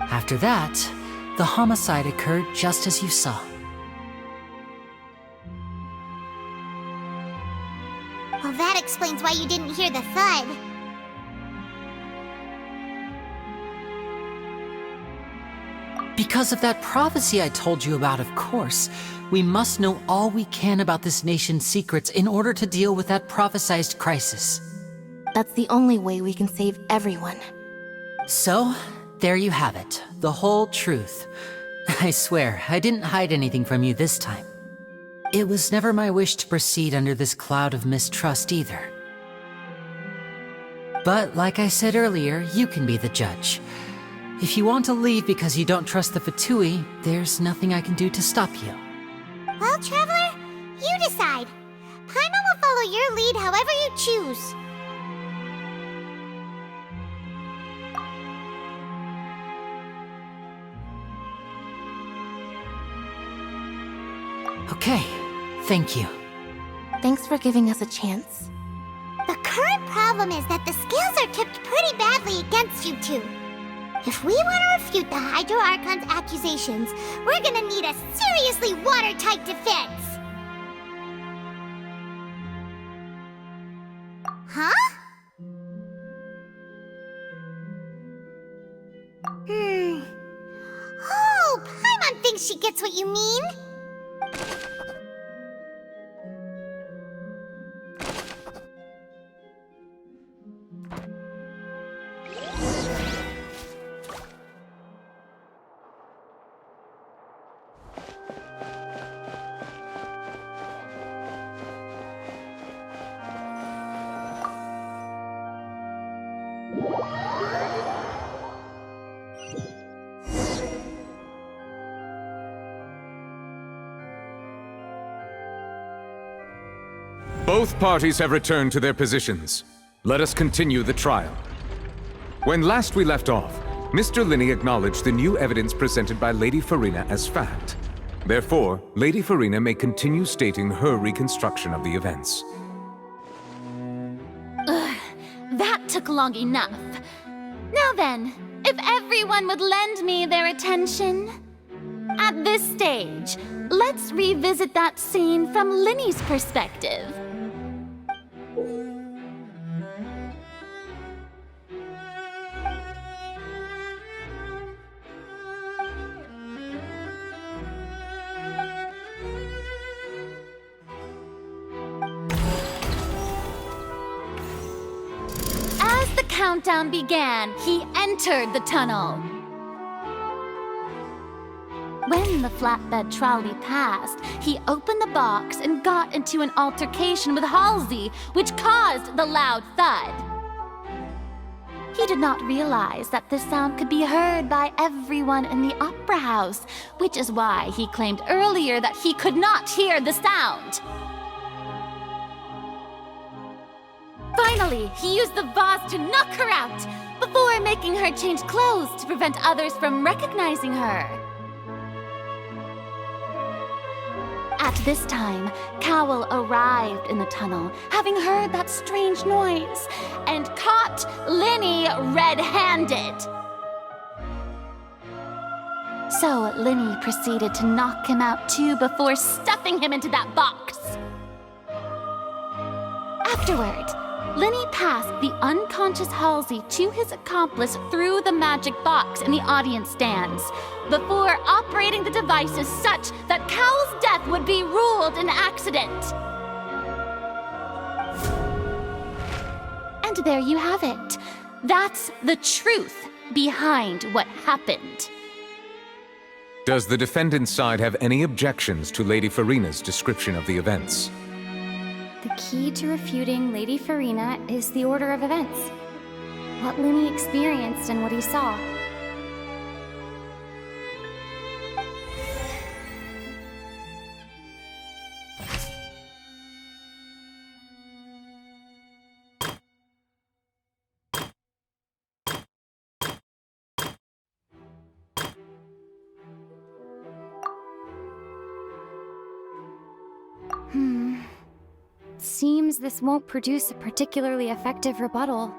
After that, the homicide occurred just as you saw. Well, that explains why you didn't hear the thud. Because of that prophecy I told you about, of course. We must know all we can about this nation's secrets in order to deal with that prophesized crisis. That's the only way we can save everyone. So, there you have it. The whole truth. I swear, I didn't hide anything from you this time. It was never my wish to proceed under this cloud of mistrust either. But like I said earlier, you can be the judge. If you want to leave because you don't trust the Fatui, there's nothing I can do to stop you. Well, Traveler, you decide. Paimon will follow your lead however you choose. Okay, thank you. Thanks for giving us a chance. The current problem is that the scales are tipped pretty badly against you two. If we want to refute the Hydro Archon's accusations, we're gonna need a seriously watertight defense. Huh? Oh, Paimon thinks she gets what you mean. Both parties have returned to their positions. Let us continue the trial. When last we left off, Mr. Linney acknowledged the new evidence presented by Lady Farina as fact. Therefore, Lady Farina may continue stating her reconstruction of the events. Ugh, that took long enough. Now then, if everyone would lend me their attention. At this stage, let's revisit that scene from Linney's perspective. countdown began, he entered the tunnel. When the flatbed trolley passed, he opened the box and got into an altercation with Halsey, which caused the loud thud. He did not realize that this sound could be heard by everyone in the opera house, which is why he claimed earlier that he could not hear the sound. Finally, he used the vase to knock her out, before making her change clothes to prevent others from recognizing her. At this time, Cowell arrived in the tunnel, having heard that strange noise, and caught Linny red-handed. So Linny proceeded to knock him out too before stuffing him into that box. Afterward, Linny passed the unconscious Halsey to his accomplice through the magic box in the audience stands, before operating the devices such that Cowell's death would be ruled an accident. And there you have it. That's the truth behind what happened. Does the defendant's side have any objections to Lady Farina's description of the events? The key to refuting Lady Farina is the order of events. What Linny experienced and what he saw. Seems this won't produce a particularly effective rebuttal.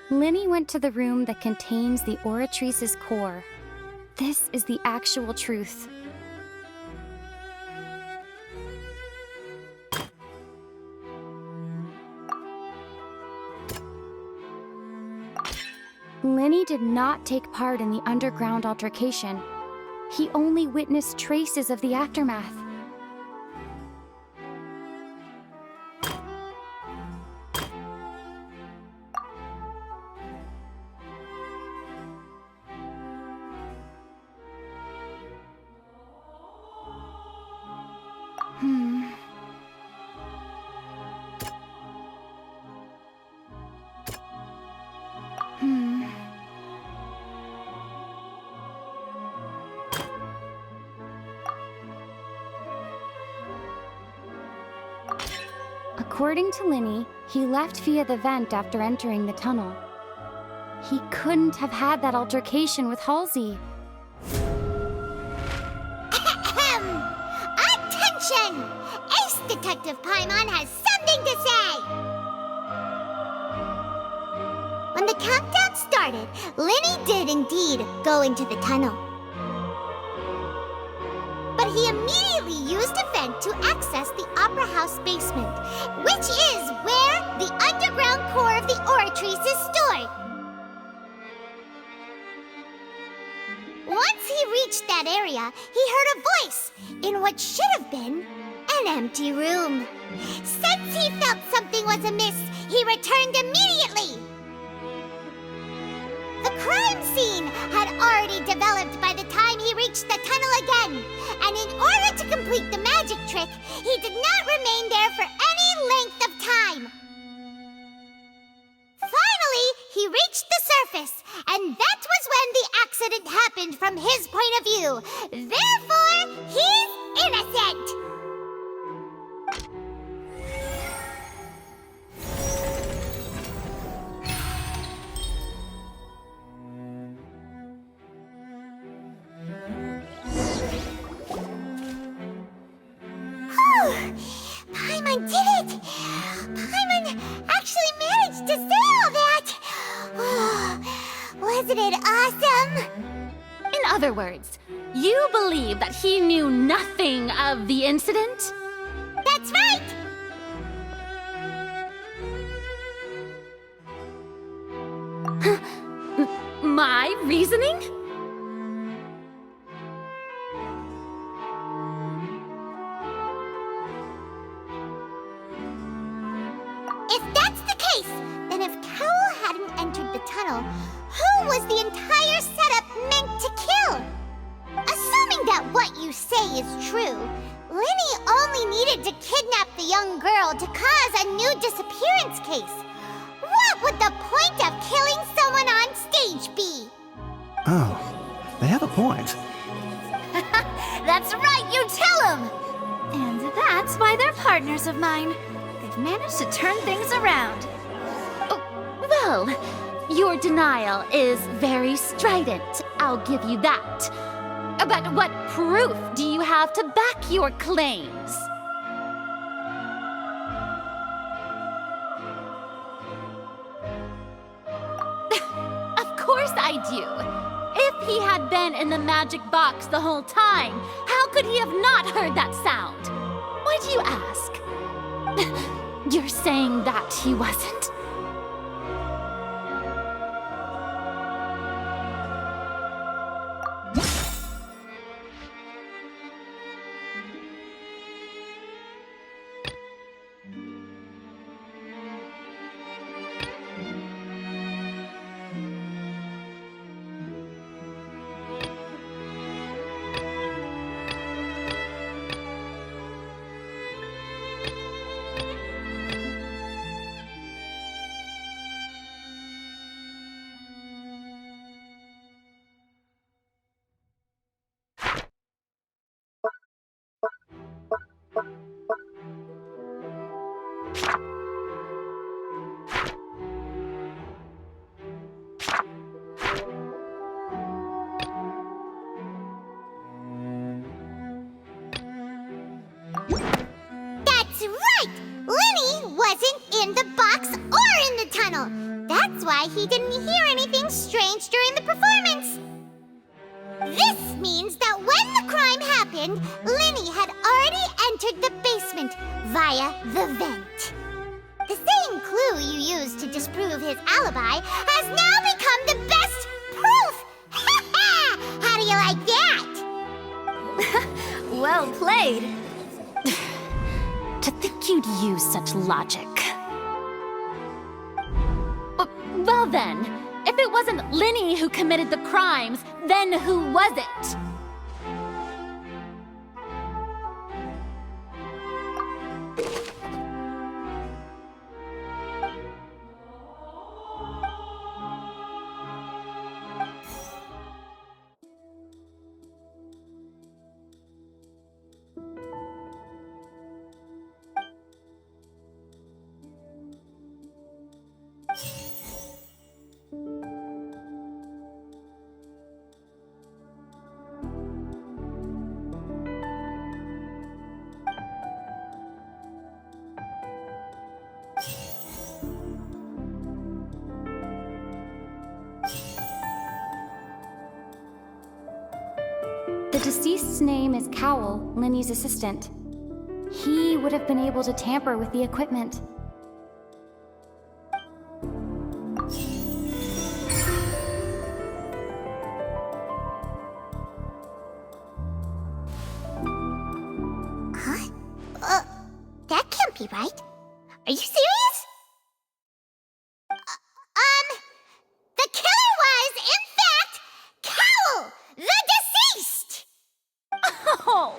Linny went to the room that contains the Oratrice's core. This is the actual truth. Linny did not take part in the underground altercation. He only witnessed traces of the aftermath. According to Linny, he left via the vent after entering the tunnel. He couldn't have had that altercation with Halsey. Attention! Ace Detective Paimon has something to say! When the countdown started, Linny did indeed go into the tunnel. But he immediately used a vent to access the Opera House basement, which is where the underground core of the Oratrice is stored. Once he reached that area, he heard a voice in what should have been an empty room. Since he felt something was amiss, he returned immediately. The crime scene had already developed by the time he reached the tunnel again, and in order to complete the magic trick, he did not remain there for any length of time. Finally, he reached the surface, and that was when the accident happened from his point of view. Therefore, he's innocent! Paimon did it! Paimon actually managed to say all that! Wasn't it awesome? In other words, you believe that he knew nothing of the incident? That's right! My reasoning? If that's the case, then if Cowell hadn't entered the tunnel, who was the entire setup meant to kill? Assuming that what you say is true, Linny only needed to kidnap the young girl to cause a new disappearance case. What would the point of killing someone on stage be? Oh, they have a point. That's right, you tell him! And that's why they're partners of mine. They've managed to turn things around. Well, your denial is very strident, I'll give you that. But what proof do you have to back your claims? Of course I do. If he had been in the magic box the whole time, how could he have not heard that sound? Why do you ask? You're saying that he wasn't? That's right! Linny wasn't in the box or in the tunnel. That's why he didn't hear anything strange during the performance. This means that when the crime happened, Linny had already entered the basement via the vent. The same clue you used to disprove his alibi has now become the best proof! How do you like that? Well played. To think you'd use such logic. Well then, if it wasn't Linny who committed the crimes, then who was it? The deceased's name is Cowell, Linny's assistant. He would have been able to tamper with the equipment. Huh? That can't be right. Are you serious? The killer was, in fact, Cowell, the deceased! Oh,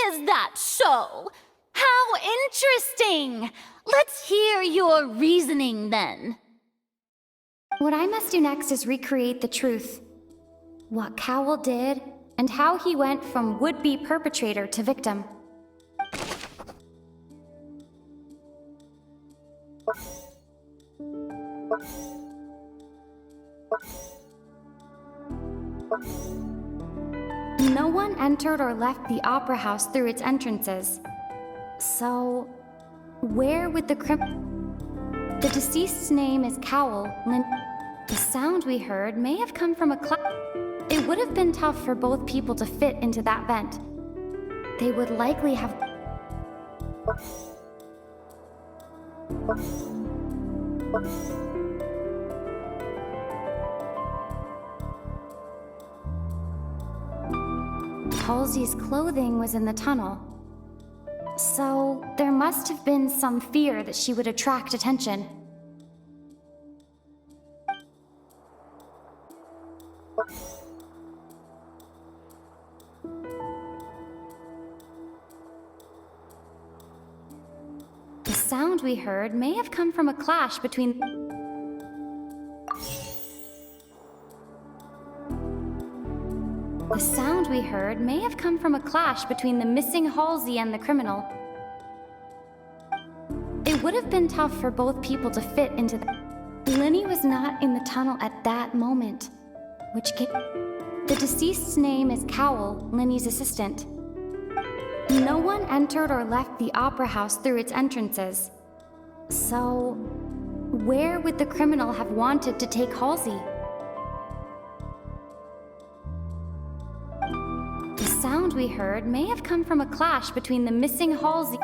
is that so? How interesting! Let's hear your reasoning then. What I must do next is recreate the truth. What Cowell did, and how he went from would-be perpetrator to victim. No one entered or left the Opera House through its entrances. So, where would the The deceased's name is Cowell, The sound we heard may have come from a It would have been tough for both people to fit into that vent. They would likely have... Halsey's clothing was in the tunnel. So there must have been some fear that she would attract attention. The sound we heard may have come from a clash between... The sound we heard may have come from a clash between the missing Halsey and the criminal. It would have been tough for both people to fit into the... Lenny was not in the tunnel at that moment, which gave... The deceased's name is Cowell, Lenny's assistant. No one entered or left the Opera House through its entrances. So, where would the criminal have wanted to take Halsey? The sound we heard may have come from a clash between the missing Halsey...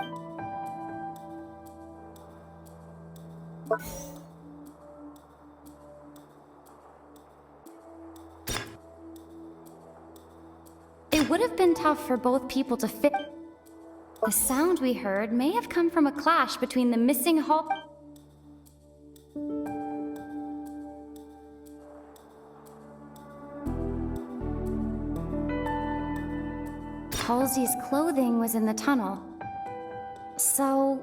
It would have been tough for both people to fit... The sound we heard may have come from a clash between the missing Halsey's clothing was in the tunnel. So...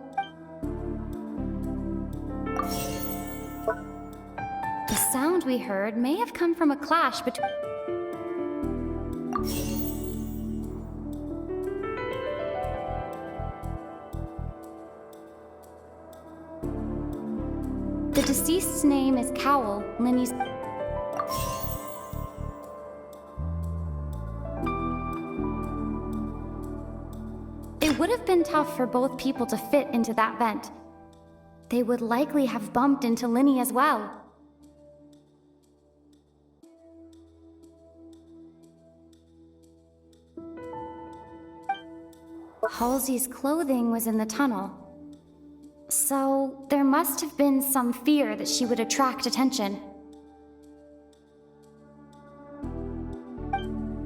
The sound we heard may have come from a clash between... The deceased's name is Cowell, Lenny's... It would have been tough for both people to fit into that vent. They would likely have bumped into Lenny as well. Halsey's clothing was in the tunnel. So there must have been some fear that she would attract attention.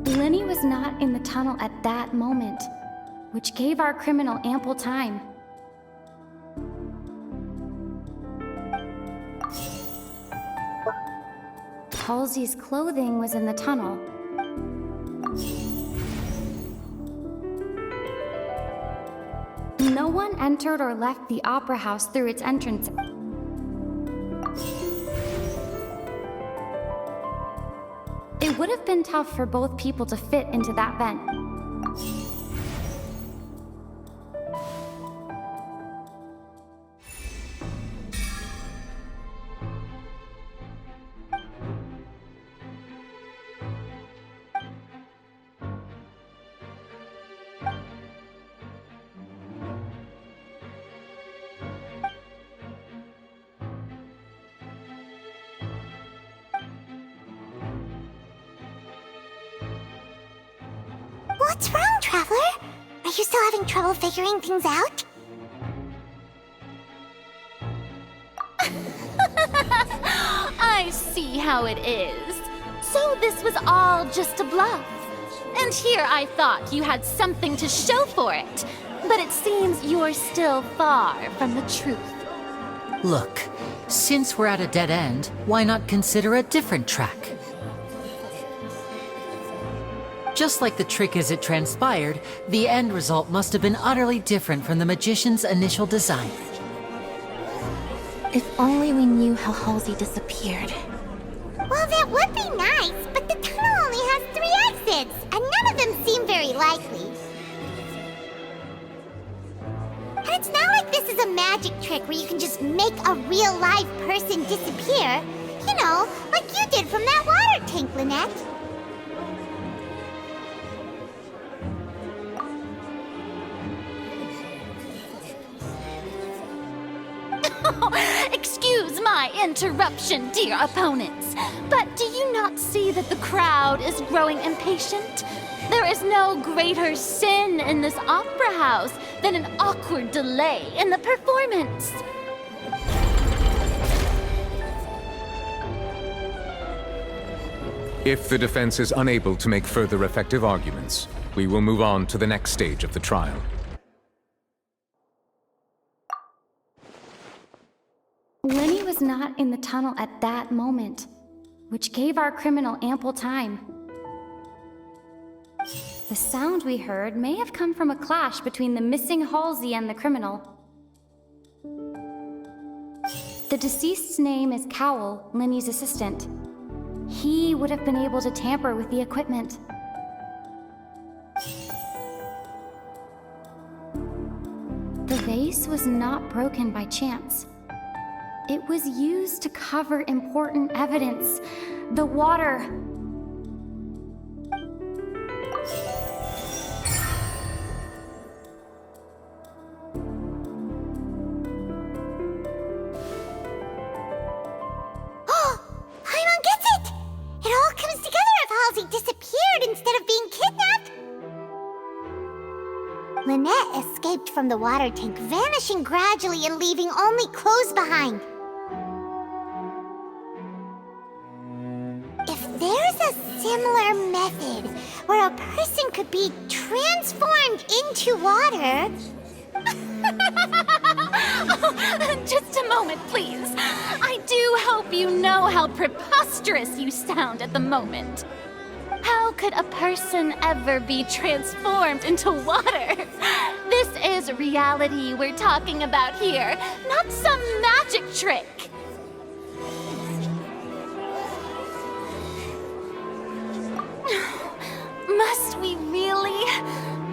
Lenny was not in the tunnel at that moment, which gave our criminal ample time. Halsey's clothing was in the tunnel. No one entered or left the Opera House through its entrance. It would have been tough for both people to fit into that vent. What's wrong, Traveler? Are you still having trouble figuring things out? I see how it is. So this was all just a bluff. And here I thought you had something to show for it. But it seems you're still far from the truth. Look, since we're at a dead end, why not consider a different track? Just like the trick as it transpired, the end result must have been utterly different from the magician's initial design. If only we knew how Halsey disappeared. Well, that would be nice, but the tunnel only has 3 exits, and none of them seem very likely. And it's not like this is a magic trick where you can just make a real live person disappear. You know, like you did from that water tank, Lynette. Excuse my interruption, dear opponents, but do you not see that the crowd is growing impatient? There is no greater sin in this opera house than an awkward delay in the performance. If the defense is unable to make further effective arguments, we will move on to the next stage of the trial. Lenny was not in the tunnel at that moment, which gave our criminal ample time. The sound we heard may have come from a clash between the missing Halsey and the criminal. The deceased's name is Cowell, Lenny's assistant. He would have been able to tamper with the equipment. The vase was not broken by chance. It was used to cover important evidence. The water. Paimon gets it! It all comes together if Halsey disappeared instead of being kidnapped! Lynette escaped from the water tank, vanishing gradually and leaving only clothes behind. If there's a similar method where a person could be transformed into water... Just a moment, please. I do hope you know how preposterous you sound at the moment. How could a person ever be transformed into water? This is reality we're talking about here, not some magic trick. Must we really?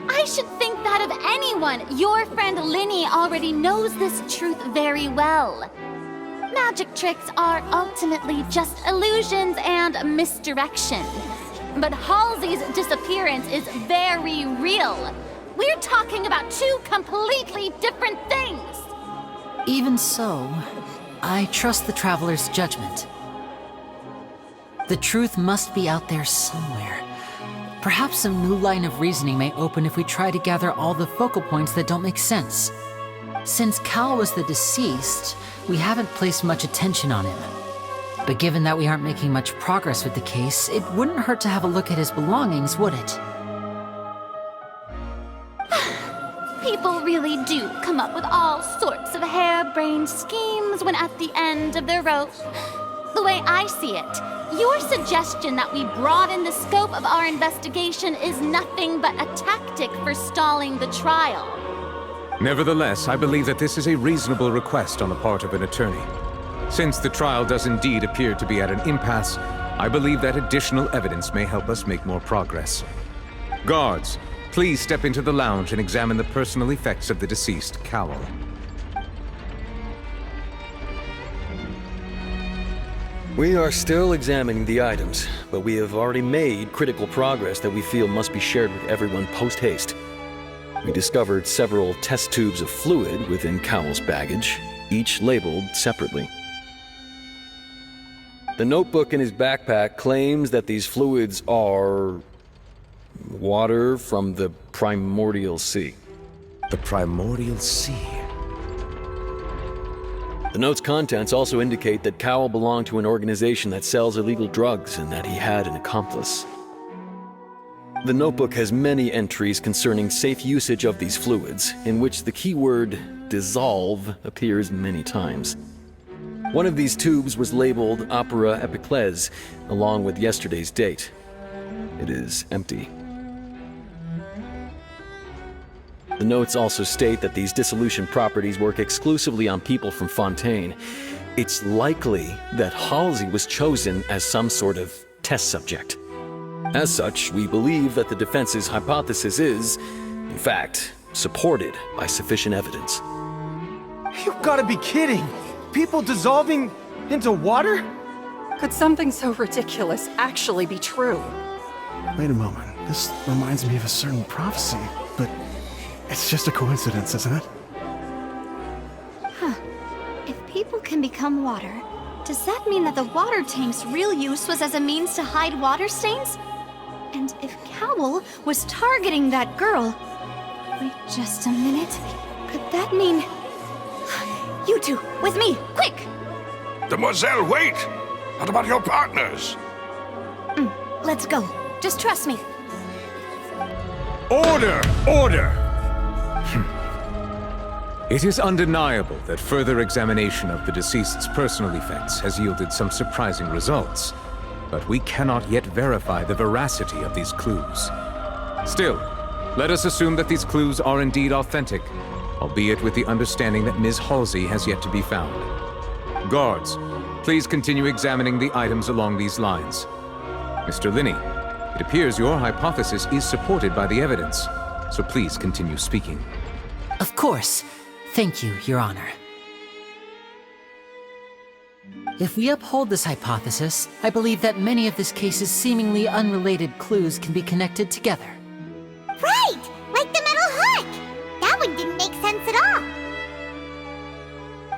I should think that of anyone. Your friend Linny already knows this truth very well. Magic tricks are ultimately just illusions and misdirection. But Halsey's disappearance is very real. We're talking about two completely different things. Even so, I trust the Traveler's judgment. The truth must be out there somewhere. Perhaps some new line of reasoning may open if we try to gather all the focal points that don't make sense. Since Cal was the deceased, we haven't placed much attention on him. But given that we aren't making much progress with the case, it wouldn't hurt to have a look at his belongings, would it? People really do come up with all sorts of harebrained schemes when at the end of the rope. The way I see it, your suggestion that we broaden the scope of our investigation is nothing but a tactic for stalling the trial. Nevertheless, I believe that this is a reasonable request on the part of an attorney. Since the trial does indeed appear to be at an impasse, I believe that additional evidence may help us make more progress. Guards, please step into the lounge and examine the personal effects of the deceased Cowell. We are still examining the items, but we have already made critical progress that we feel must be shared with everyone post-haste. We discovered several test tubes of fluid within Cowell's baggage, each labeled separately. The notebook in his backpack claims that these fluids are water from the primordial sea. The primordial sea? The note's contents also indicate that Cowell belonged to an organization that sells illegal drugs and that he had an accomplice. The notebook has many entries concerning safe usage of these fluids, in which the keyword dissolve appears many times. One of these tubes was labeled Opera Epiclese, along with yesterday's date. It is empty. The notes also state that these dissolution properties work exclusively on people from Fontaine. It's likely that Halsey was chosen as some sort of test subject. As such, we believe that the defense's hypothesis is, in fact, supported by sufficient evidence. You've got to be kidding! People dissolving into water? Could something so ridiculous actually be true? Wait a moment. This reminds me of a certain prophecy, but it's just a coincidence, isn't it? Huh. If people can become water, does that mean that the water tank's real use was as a means to hide water stains? And if Cowell was targeting that girl... Wait just a minute. Could that mean... You two, with me, quick! Demoiselle, wait! What about your partners? Let's go. Just trust me. Order! Order! It is undeniable that further examination of the deceased's personal effects has yielded some surprising results, but we cannot yet verify the veracity of these clues. Still, let us assume that these clues are indeed authentic, albeit with the understanding that Ms. Halsey has yet to be found. Guards, please continue examining the items along these lines. Mr. Linney, it appears your hypothesis is supported by the evidence, so please continue speaking. Of course. Thank you, Your Honor. If we uphold this hypothesis, I believe that many of this case's seemingly unrelated clues can be connected together. Right! Like the metal hook! That one didn't make sense at all.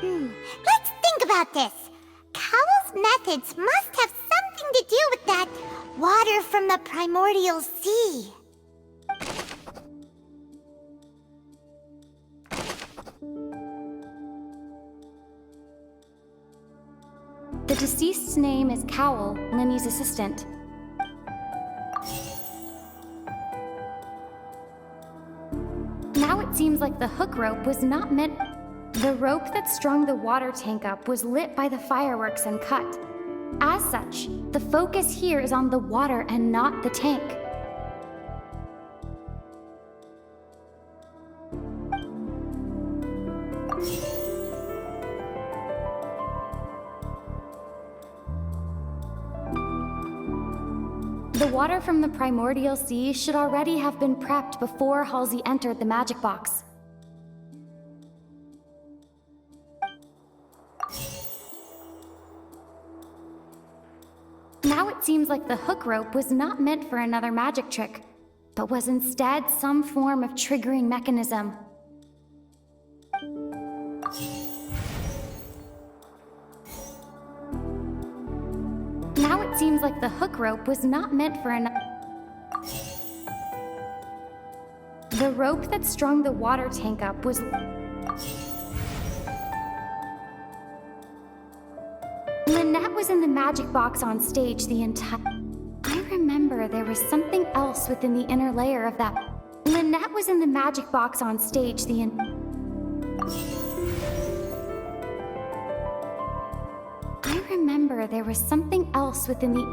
Let's think about this. Cowell's methods must have something to do with that water from the primordial sea. The deceased's name is Cowell, Linny's assistant. Now it seems like the hook rope was not meant... The rope that strung the water tank up was lit by the fireworks and cut. As such, the focus here is on the water and not the tank. The water from the primordial sea should already have been prepped before Halsey entered the magic box. Now it seems like the hook rope was not meant for another magic trick, but was instead some form of triggering mechanism. Now it seems like the hook rope was not meant for The rope that strung the water tank up was... Lynette was in the magic box on stage the entire... I remember there was something else within the inner layer of that... Lynette was in the magic box on stage the I remember there was something else within the...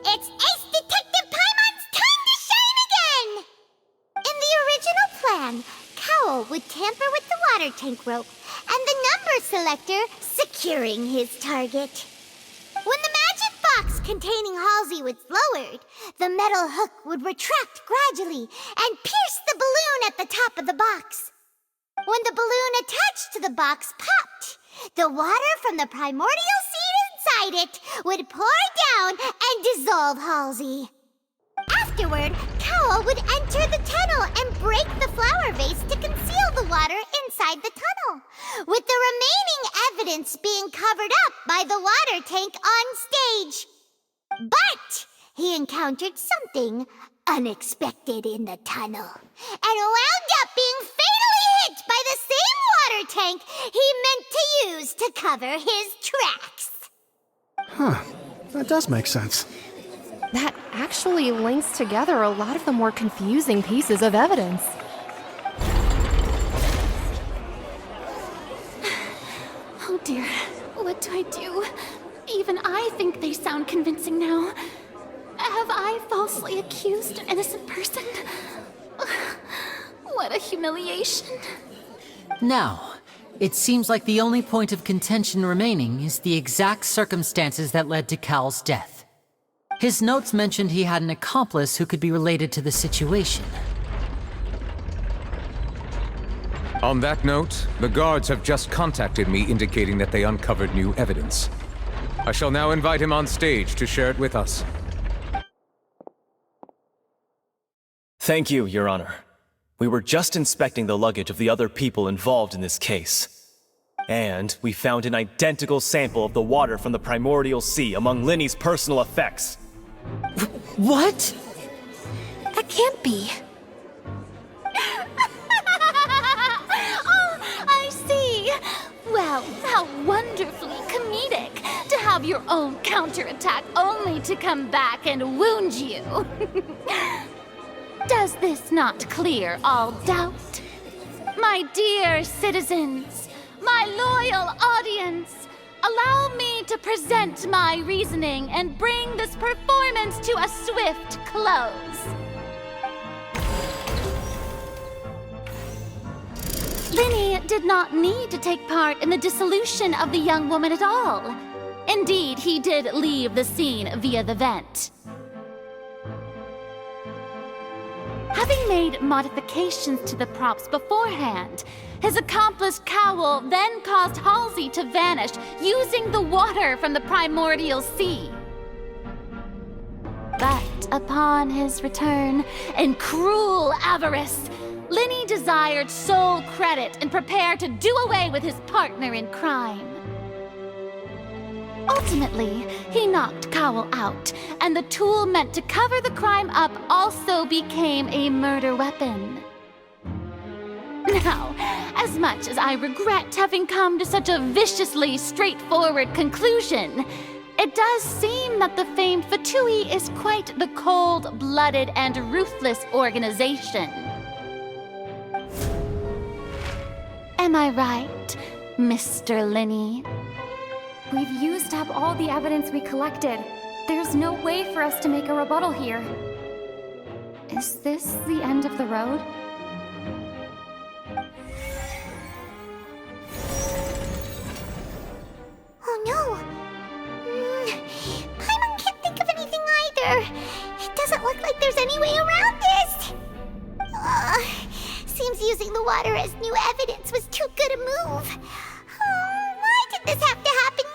It's Ace Detective Paimon's time to shine again! In the original plan, Cowell would tamper with the water tank rope and the number selector securing his target. When the magic box containing Halsey was lowered, the metal hook would retract gradually and pierce the balloon at the top of the box. When the balloon attached to the box popped, the water from the primordial seed inside it would pour down and dissolve Halsey. Afterward, Cowell would enter the tunnel and break the flower vase to conceal the water inside the tunnel, with the remaining evidence being covered up by the water tank on stage. But he encountered something unexpected in the tunnel, and wound up being fatally hit by the same water tank he meant to use to cover his tracks. Huh. That does make sense. That actually links together a lot of the more confusing pieces of evidence. Oh dear, what do I do? Even I think they sound convincing now. Have I falsely accused an innocent person? What a humiliation. Now, it seems like the only point of contention remaining is the exact circumstances that led to Cowell's death. His notes mentioned he had an accomplice who could be related to the situation. On that note, the guards have just contacted me indicating that they uncovered new evidence. I shall now invite him on stage to share it with us. Thank you, Your Honor. We were just inspecting the luggage of the other people involved in this case. And we found an identical sample of the water from the primordial sea among Linny's personal effects. What? That can't be. How wonderfully comedic to have your own counterattack only to come back and wound you. Does this not clear all doubt? My dear citizens, my loyal audience, allow me to present my reasoning and bring this performance to a swift close. Linny did not need to take part in the dissolution of the young woman at all. Indeed, he did leave the scene via the vent. Having made modifications to the props beforehand, his accomplice Cowl then caused Halsey to vanish using the water from the primordial sea. But upon his return, in cruel avarice, Linny desired sole credit and prepared to do away with his partner in crime. Ultimately, he knocked Cowl out, and the tool meant to cover the crime up also became a murder weapon. Now, as much as I regret having come to such a viciously straightforward conclusion, it does seem that the famed Fatui is quite the cold-blooded and ruthless organization. Am I right, Mr. Linny? We've used up all the evidence we collected. There's no way for us to make a rebuttal here. Is this the end of the road? Oh no! Paimon can't think of anything either. It doesn't look like there's any way around this. Seems using the water as new evidence was too good a move. Why did this have to happen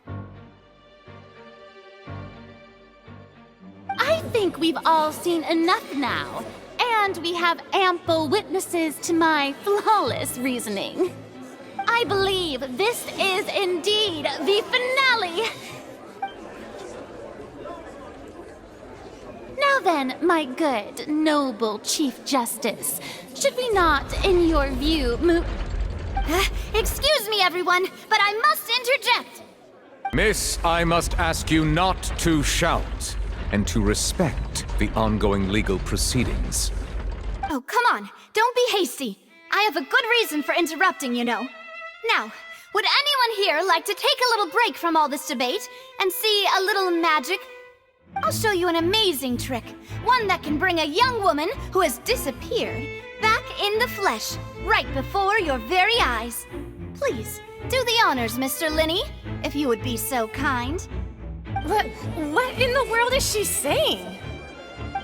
now? I think we've all seen enough now, and we have ample witnesses to my flawless reasoning. I believe this is indeed the finale. Now then, my good, noble Chief Justice, should we not, in your view, move... Excuse me, everyone, but I must interject. Miss, I must ask you not to shout, and to respect the ongoing legal proceedings. Oh, come on. Don't be hasty. I have a good reason for interrupting, you know. Now, would anyone here like to take a little break from all this debate and see a little magic? I'll show you an amazing trick. One that can bring a young woman who has disappeared back in the flesh, right before your very eyes. Please, do the honors, Mr. Linny, if you would be so kind. What in the world is she saying?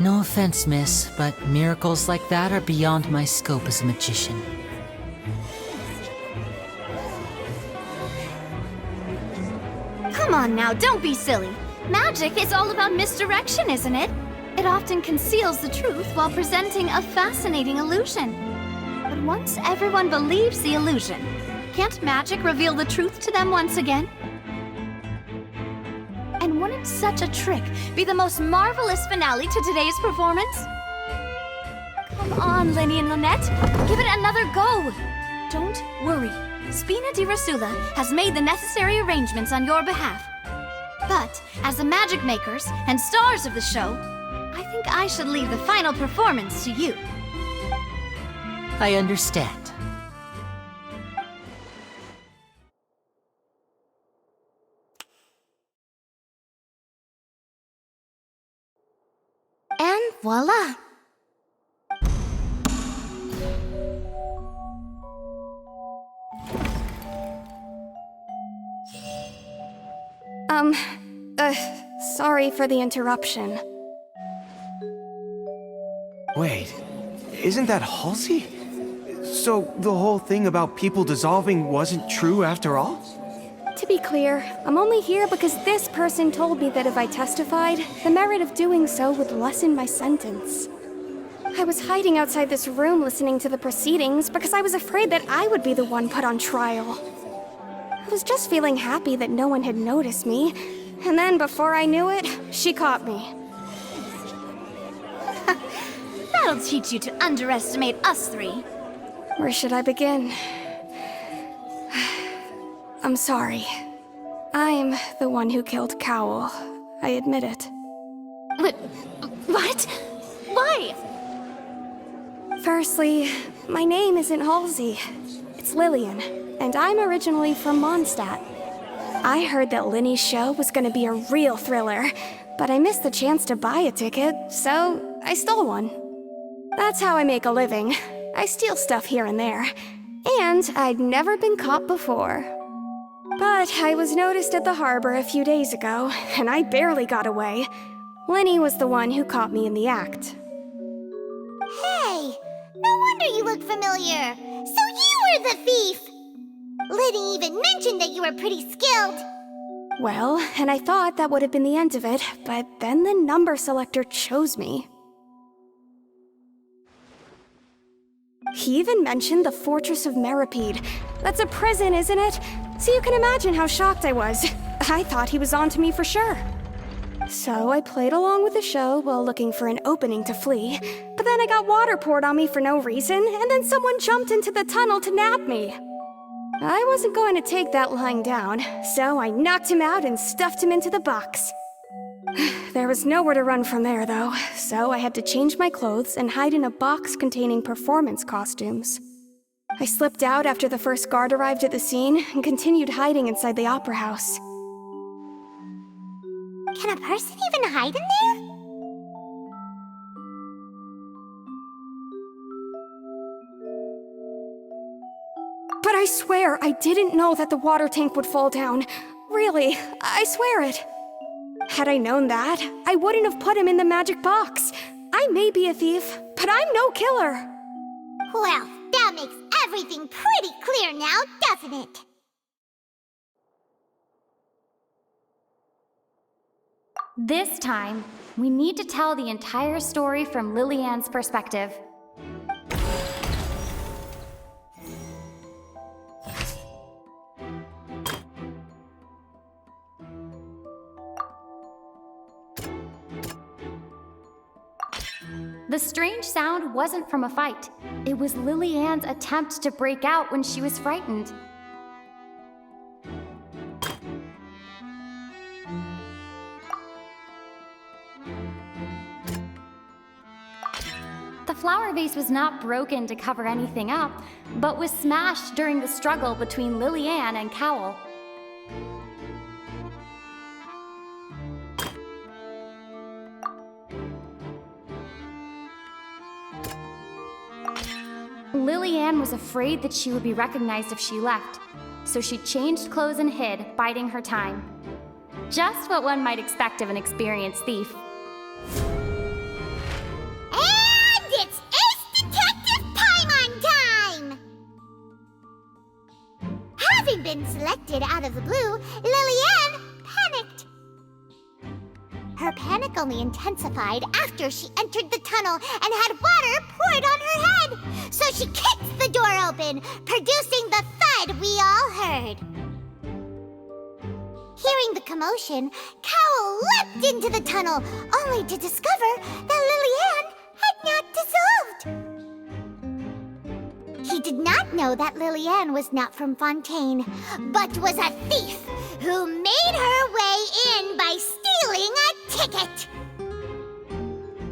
No offense, miss, but miracles like that are beyond my scope as a magician. Come on now, don't be silly. Magic is all about misdirection, isn't it? It often conceals the truth while presenting a fascinating illusion. But once everyone believes the illusion, can't magic reveal the truth to them once again? And wouldn't such a trick be the most marvelous finale to today's performance? Come on, Linny and Lynette, give it another go. Don't worry, Spina di Rasula has made the necessary arrangements on your behalf. But as the magic makers and stars of the show, I think I should leave the final performance to you. I understand. And voila! Sorry for the interruption. Wait, isn't that Halsey? So the whole thing about people dissolving wasn't true after all? To be clear, I'm only here because this person told me that if I testified, the merit of doing so would lessen my sentence. I was hiding outside this room listening to the proceedings because I was afraid that I would be the one put on trial. I was just feeling happy that no one had noticed me, and then before I knew it, she caught me. That'll teach you to underestimate us three. Where should I begin? I'm sorry. I'm the one who killed Cowl. I admit it. What? Why? Firstly, my name isn't Halsey. It's Lillian, and I'm originally from Mondstadt. I heard that Linny's show was gonna be a real thriller, but I missed the chance to buy a ticket, so I stole one. That's how I make a living. I steal stuff here and there. And I'd never been caught before. But I was noticed at the harbor a few days ago, and I barely got away. Linny was the one who caught me in the act. Hey, no wonder you look familiar. So you were the thief! Liddy even mentioned that you were pretty skilled. Well, and I thought that would have been the end of it, but then the number selector chose me. He even mentioned the Fortress of Meripede. That's a prison, isn't it? So you can imagine how shocked I was. I thought he was onto me for sure. So I played along with the show while looking for an opening to flee, but then I got water poured on me for no reason, and then someone jumped into the tunnel to nab me. I wasn't going to take that lying down, so I knocked him out and stuffed him into the box. There was nowhere to run from there, though, so I had to change my clothes and hide in a box containing performance costumes. I slipped out after the first guard arrived at the scene and continued hiding inside the opera house. Can a person even hide in there? But I swear I didn't know that the water tank would fall down. Really, I swear it. Had I known that, I wouldn't have put him in the magic box. I may be a thief, but I'm no killer. Well, that makes everything pretty clear now, doesn't it? This time, we need to tell the entire story from Lillian's perspective. The strange sound wasn't from a fight. It was Lillian's attempt to break out when she was frightened. The flower vase was not broken to cover anything up, but was smashed during the struggle between Lillian and Cowl. Lillian was afraid that she would be recognized if she left, so she changed clothes and hid, biding her time. Just what one might expect of an experienced thief. And it's Ace Detective Paimon time! Having been selected out of the blue, Lillian panicked. Her panic only intensified after she entered the tunnel and had water poured on her head. So she kicked the door open, producing the thud we all heard. Hearing the commotion, Cowl leapt into the tunnel, only to discover that Lillian had not dissolved. He did not know that Lillian was not from Fontaine, but was a thief who made her way in by stealing a ticket.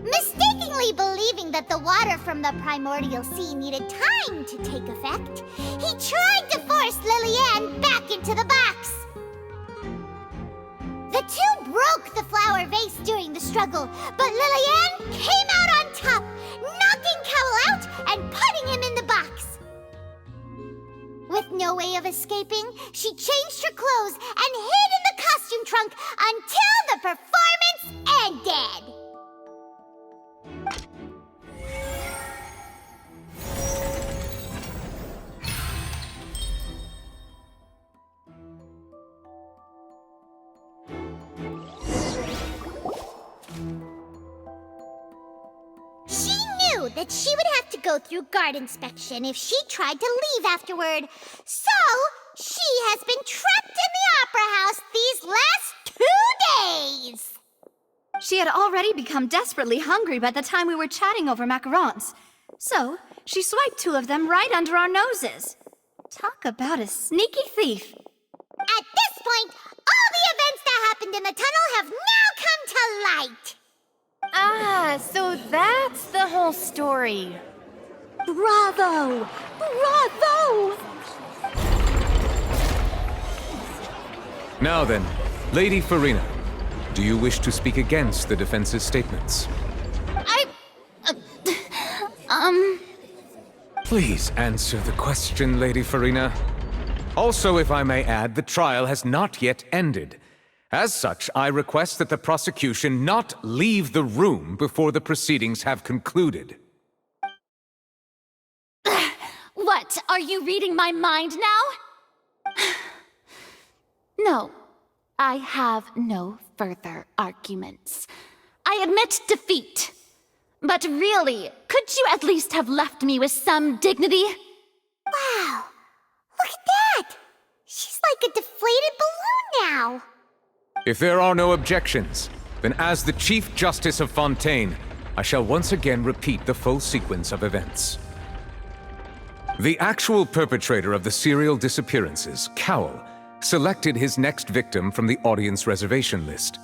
Mistakenly believing that the water from the primordial sea needed time to take effect, he tried to force Lillian back into the box. The two broke the flower vase during the struggle, but Lillian came out on top, knocking Cowl out and putting him in the box. With no way of escaping, she changed her clothes and hid in the costume trunk until the performance ended. That she would have to go through guard inspection if she tried to leave afterward. So, she has been trapped in the opera house these last 2 days. She had already become desperately hungry by the time we were chatting over macarons. So, she swiped 2 of them right under our noses. Talk about a sneaky thief. point, all the events that happened in the tunnel have now come to light. Ah, so that's the whole story. Bravo! Bravo! Now then, Lady Farina, do you wish to speak against the defense's statements? Please answer the question, Lady Farina. Also, if I may add, the trial has not yet ended. As such, I request that the prosecution not leave the room before the proceedings have concluded. What? Are you reading my mind now? No, I have no further arguments. I admit defeat. But really, could you at least have left me with some dignity? Wow, look at that! She's like a deflated balloon now. If there are no objections, then as the Chief Justice of Fontaine, I shall once again repeat the full sequence of events. The actual perpetrator of the serial disappearances, Cowell, selected his next victim from the audience reservation list.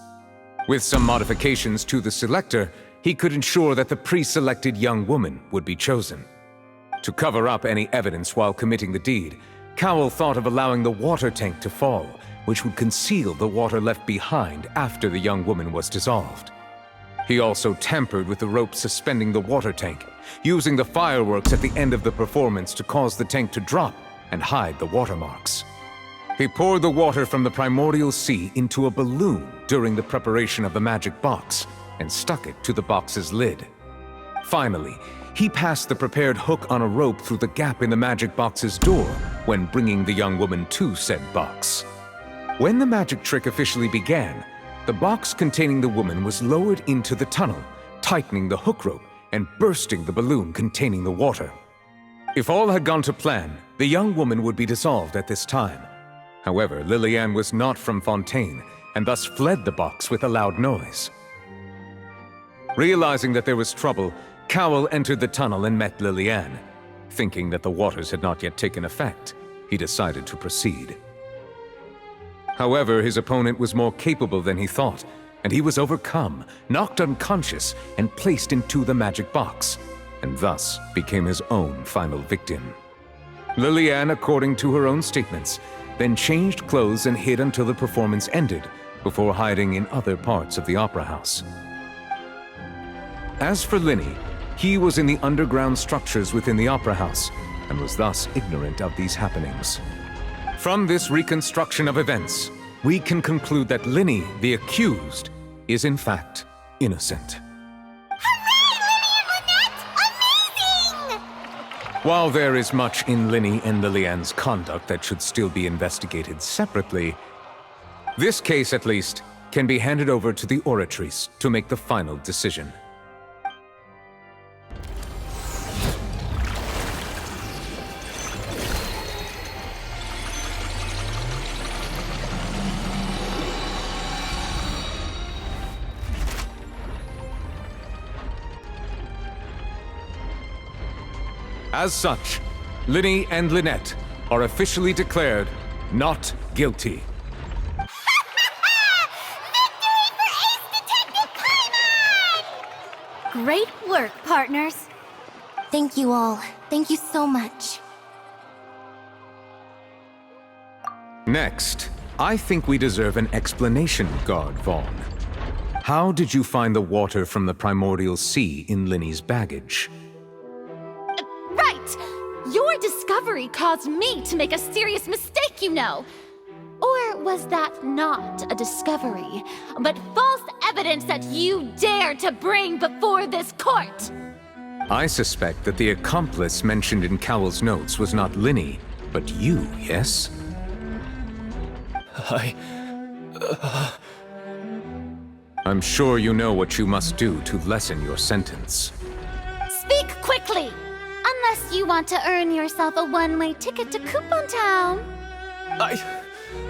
With some modifications to the selector, he could ensure that the pre-selected young woman would be chosen. To cover up any evidence while committing the deed, Cowell thought of allowing the water tank to fall, which would conceal the water left behind after the young woman was dissolved. He also tampered with the rope suspending the water tank, using the fireworks at the end of the performance to cause the tank to drop and hide the watermarks. He poured the water from the primordial sea into a balloon during the preparation of the magic box and stuck it to the box's lid. Finally, he passed the prepared hook on a rope through the gap in the magic box's door when bringing the young woman to said box. When the magic trick officially began, the box containing the woman was lowered into the tunnel, tightening the hook rope and bursting the balloon containing the water. If all had gone to plan, the young woman would be dissolved at this time. However, Liliane was not from Fontaine and thus fled the box with a loud noise. Realizing that there was trouble, Cowell entered the tunnel and met Liliane. Thinking that the waters had not yet taken effect, he decided to proceed. However, his opponent was more capable than he thought, and he was overcome, knocked unconscious, and placed into the magic box, and thus became his own final victim. Liliane, according to her own statements, then changed clothes and hid until the performance ended, before hiding in other parts of the opera house. As for Linny, he was in the underground structures within the opera house, and was thus ignorant of these happenings. From this reconstruction of events, we can conclude that Linny, the accused, is in fact innocent. While there is much in Linny and Liliane's conduct that should still be investigated separately, this case, at least, can be handed over to the Oratrice to make the final decision. As such, Linny and Lynette are officially declared not guilty. Great work, partners. Thank you all. Thank you so much. Next, I think we deserve an explanation, Guard Vaughn. How did you find the water from the primordial sea in Linny's baggage? Right! Your discovery caused me to make a serious mistake, you know. Or was that not a discovery, but false evidence that you dare to bring before this court? I suspect that the accomplice mentioned in Cowell's notes was not Linny, but you, yes? I'm sure you know what you must do to lessen your sentence. Speak quickly! Unless you want to earn yourself a one-way ticket to Coupon Town.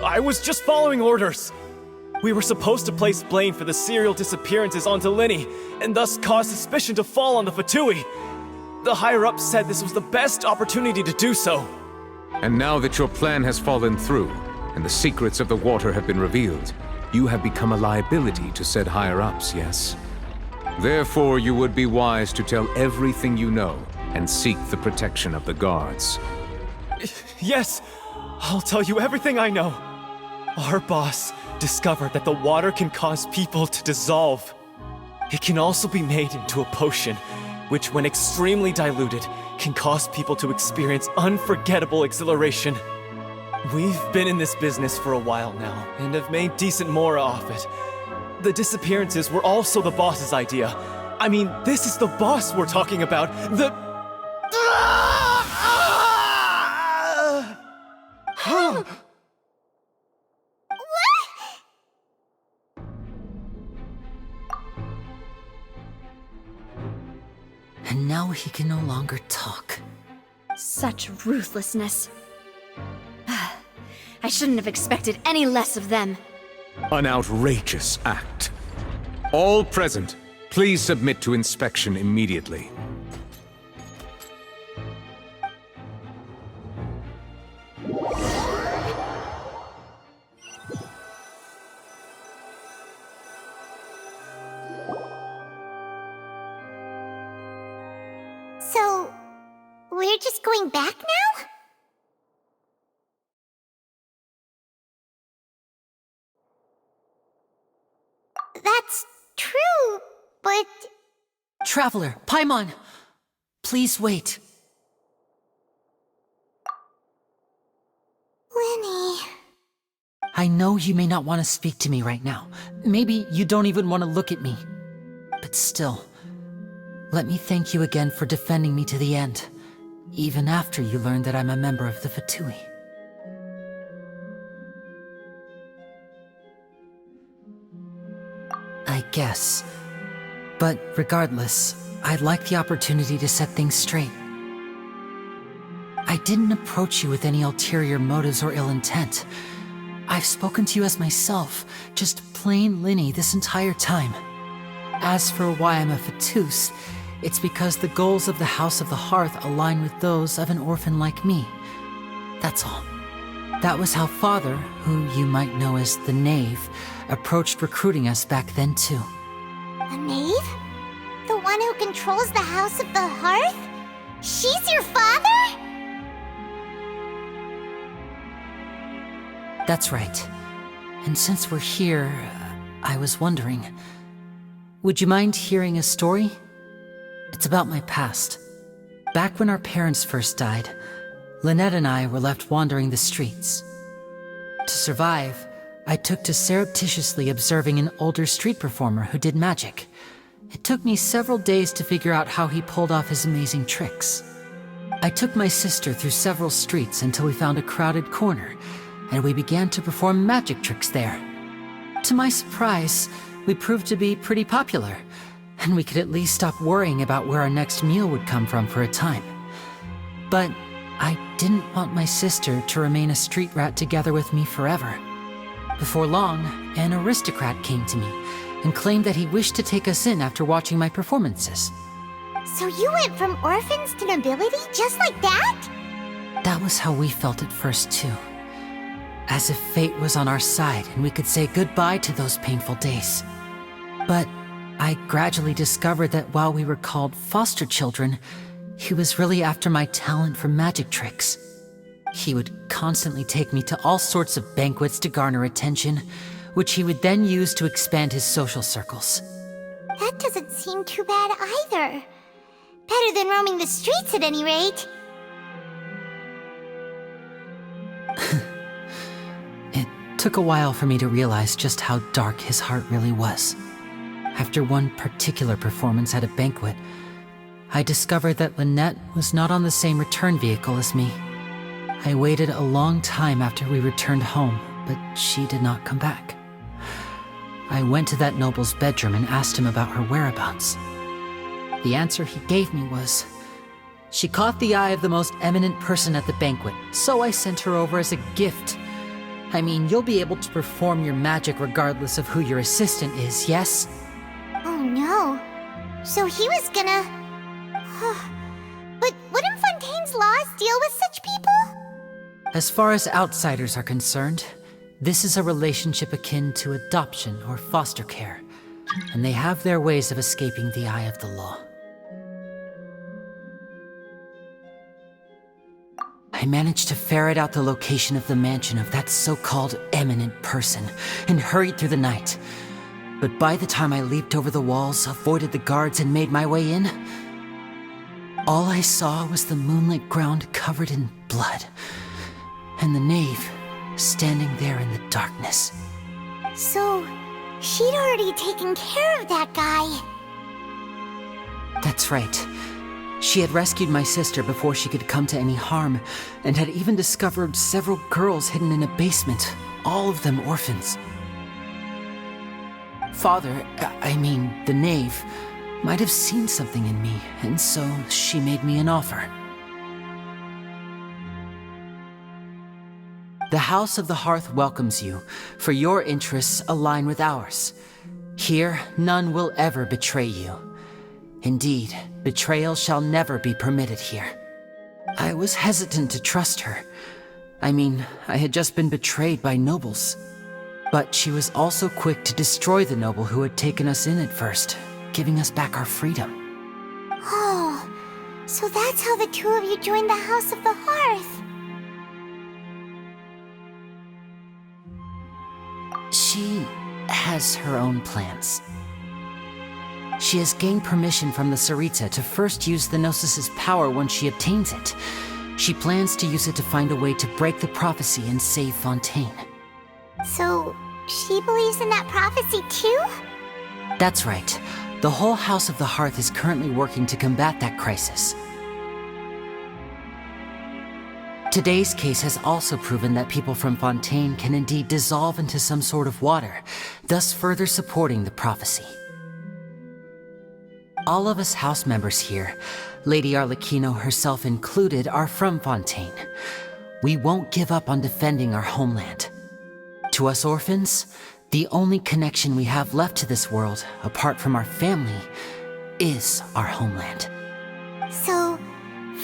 I was just following orders. We were supposed to place blame for the serial disappearances onto Linny, and thus cause suspicion to fall on the Fatui. The higher-ups said this was the best opportunity to do so. And now that your plan has fallen through, and the secrets of the water have been revealed, you have become a liability to said higher-ups, yes? Therefore, you would be wise to tell everything you know and seek the protection of the guards. Yes, I'll tell you everything I know. Our boss discovered that the water can cause people to dissolve. It can also be made into a potion, which when extremely diluted, can cause people to experience unforgettable exhilaration. We've been in this business for a while now, and have made decent more off it. The disappearances were also the boss's idea. I mean, this is the boss we're talking about. And now he can no longer talk. Such ruthlessness. I shouldn't have expected any less of them. An outrageous act. All present, please submit to inspection immediately. So, we're just going back now? That's true, but... Traveler, Paimon! Please wait. Lenny... I know you may not want to speak to me right now. Maybe you don't even want to look at me. But still, let me thank you again for defending me to the end, even after you learned that I'm a member of the Fatui. I guess. But regardless, I'd like the opportunity to set things straight. I didn't approach you with any ulterior motives or ill intent. I've spoken to you as myself, just plain Linny this entire time. As for why I'm a Fatus, it's because the goals of the House of the Hearth align with those of an orphan like me. That's all. That was how Father, who you might know as the Knave, approached recruiting us back then too. The Knave? The one who controls the House of the Hearth? She's your father? That's right. And since we're here, I was wondering, would you mind hearing a story? It's about my past. Back when our parents first died, Lynette and I were left wandering the streets. To survive, I took to surreptitiously observing an older street performer who did magic. It took me several days to figure out how he pulled off his amazing tricks. I took my sister through several streets until we found a crowded corner, and we began to perform magic tricks there. To my surprise, we proved to be pretty popular, and we could at least stop worrying about where our next meal would come from for a time. But I didn't want my sister to remain a street rat together with me forever. Before long, an aristocrat came to me and claimed that he wished to take us in after watching my performances. So you went from orphans to nobility just like that? That was how we felt at first too. As if fate was on our side and we could say goodbye to those painful days. But I gradually discovered that while we were called foster children, he was really after my talent for magic tricks. He would constantly take me to all sorts of banquets to garner attention, which he would then use to expand his social circles. That doesn't seem too bad either. Better than roaming the streets at any rate. It took a while for me to realize just how dark his heart really was. After one particular performance at a banquet, I discovered that Lynette was not on the same return vehicle as me. I waited a long time after we returned home, but she did not come back. I went to that noble's bedroom and asked him about her whereabouts. The answer he gave me was, she caught the eye of the most eminent person at the banquet, so I sent her over as a gift. I mean, you'll be able to perform your magic regardless of who your assistant is, yes? Oh no. So he was gonna... But wouldn't Fontaine's laws deal with such people? As far as outsiders are concerned, This is a relationship akin to adoption or foster care, and they have their ways of escaping the eye of the law. I managed to ferret out the location of the mansion of that so-called eminent person and hurried through the night. But by the time I leaped over the walls, avoided the guards, and made my way in, all I saw was the moonlit ground covered in blood, and the knave standing there in the darkness. So, she'd already taken care of that guy. That's right. She had rescued my sister before she could come to any harm, and had even discovered several girls hidden in a basement, all of them orphans. Father, I mean, the knave, might have seen something in me, and so she made me an offer. The House of the Hearth welcomes you, for your interests align with ours. Here, none will ever betray you. Indeed, betrayal shall never be permitted here. I was hesitant to trust her. I mean, I had just been betrayed by nobles. But she was also quick to destroy the noble who had taken us in at first, giving us back our freedom. Oh, so that's how the two of you joined the House of the Hearth. She has her own plans. She has gained permission from the Tsaritsa to first use the Gnosis' power once she obtains it. She plans to use it to find a way to break the prophecy and save Fontaine. So, she believes in that prophecy too? That's right. The whole House of the Hearth is currently working to combat that crisis. Today's case has also proven that people from Fontaine can indeed dissolve into some sort of water, thus further supporting the prophecy. All of us house members here, Lady Arlecchino herself included, are from Fontaine. We won't give up on defending our homeland. To us orphans, the only connection we have left to this world, apart from our family, is our homeland. So,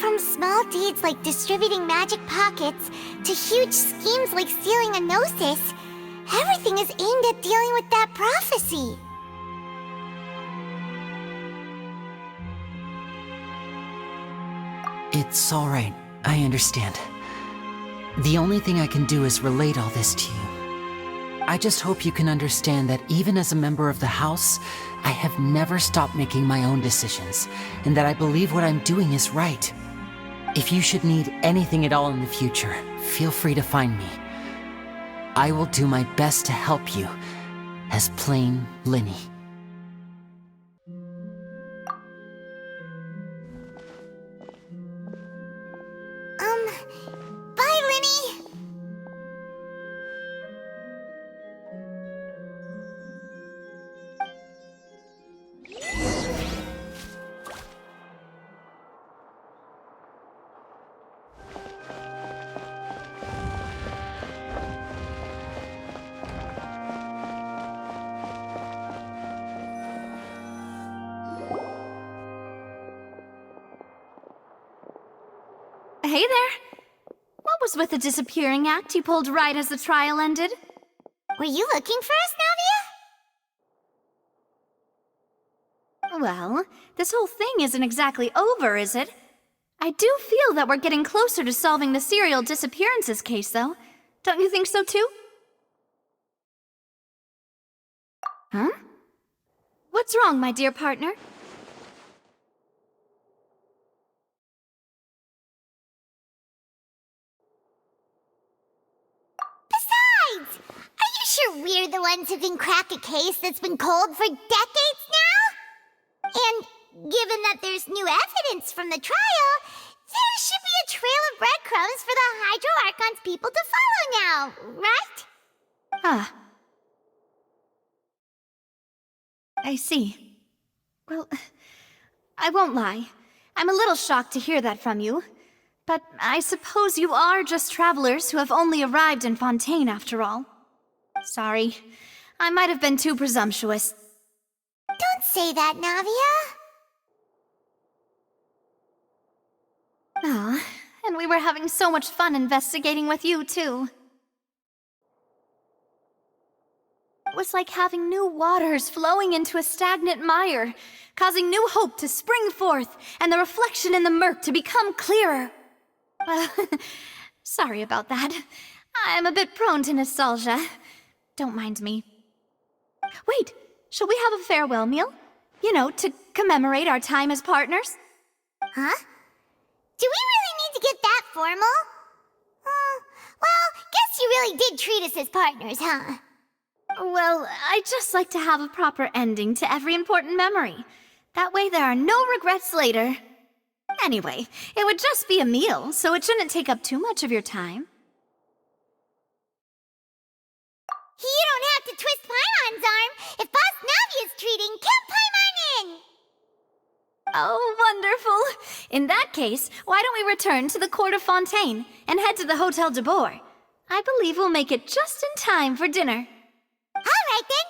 from small deeds like distributing magic pockets to huge schemes like stealing a Gnosis, everything is aimed at dealing with that prophecy. It's all right. I understand. The only thing I can do is relate all this to you. I just hope you can understand that even as a member of the House, I have never stopped making my own decisions, and that I believe what I'm doing is right. If you should need anything at all in the future, feel free to find me. I will do my best to help you, as plain Linny. Bye, Linny! Hey there! What was with the disappearing act you pulled right as the trial ended? Were you looking for us, Navia? Well, this whole thing isn't exactly over, is it? I do feel that we're getting closer to solving the serial disappearances case, though. Don't you think so, too? Huh? What's wrong, my dear partner? Besides, are you sure we're the ones who can crack a case that's been cold for decades now? And given that there's new evidence from the trial, there should be a trail of breadcrumbs for the Hydro Archon's people to follow now, right? Ah. I see. Well, I won't lie. I'm a little shocked to hear that from you. But I suppose you are just travelers who have only arrived in Fontaine after all. Sorry. I might have been too presumptuous. Don't say that, Navia. Ah, and we were having so much fun investigating with you, too. It was like having new waters flowing into a stagnant mire, causing new hope to spring forth, and the reflection in the murk to become clearer. Sorry about that. I'm a bit prone to nostalgia. Don't mind me. Wait, shall we have a farewell meal? You know, to commemorate our time as partners? Huh? Do we really need to get that formal? Well, guess you really did treat us as partners, huh? Well, I'd just like to have a proper ending to every important memory. That way there are no regrets later. Anyway, it would just be a meal, so it shouldn't take up too much of your time. You don't have to twist Paimon's arm. If Boss Navi is treating, count Paimon in! Oh, wonderful. In that case, why don't we return to the Court of Fontaine and head to the Hotel de Boer? I believe we'll make it just in time for dinner. All right then,